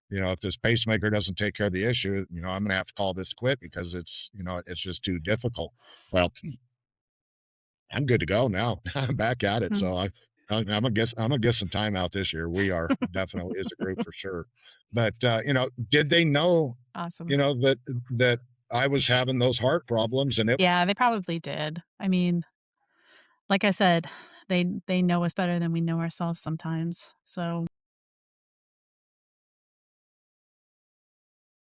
If this pacemaker doesn't take care of the issue, I'm gonna have to call this quit because it's just too difficult. Well, I'm good to go now. I'm back at it. Mm, So I'm gonna get some time out this year. We are definitely as a group for sure. But did they know, awesome. that I was having those heart problems and it Yeah, they probably did. I mean, like I said, they know us better than we know ourselves sometimes. So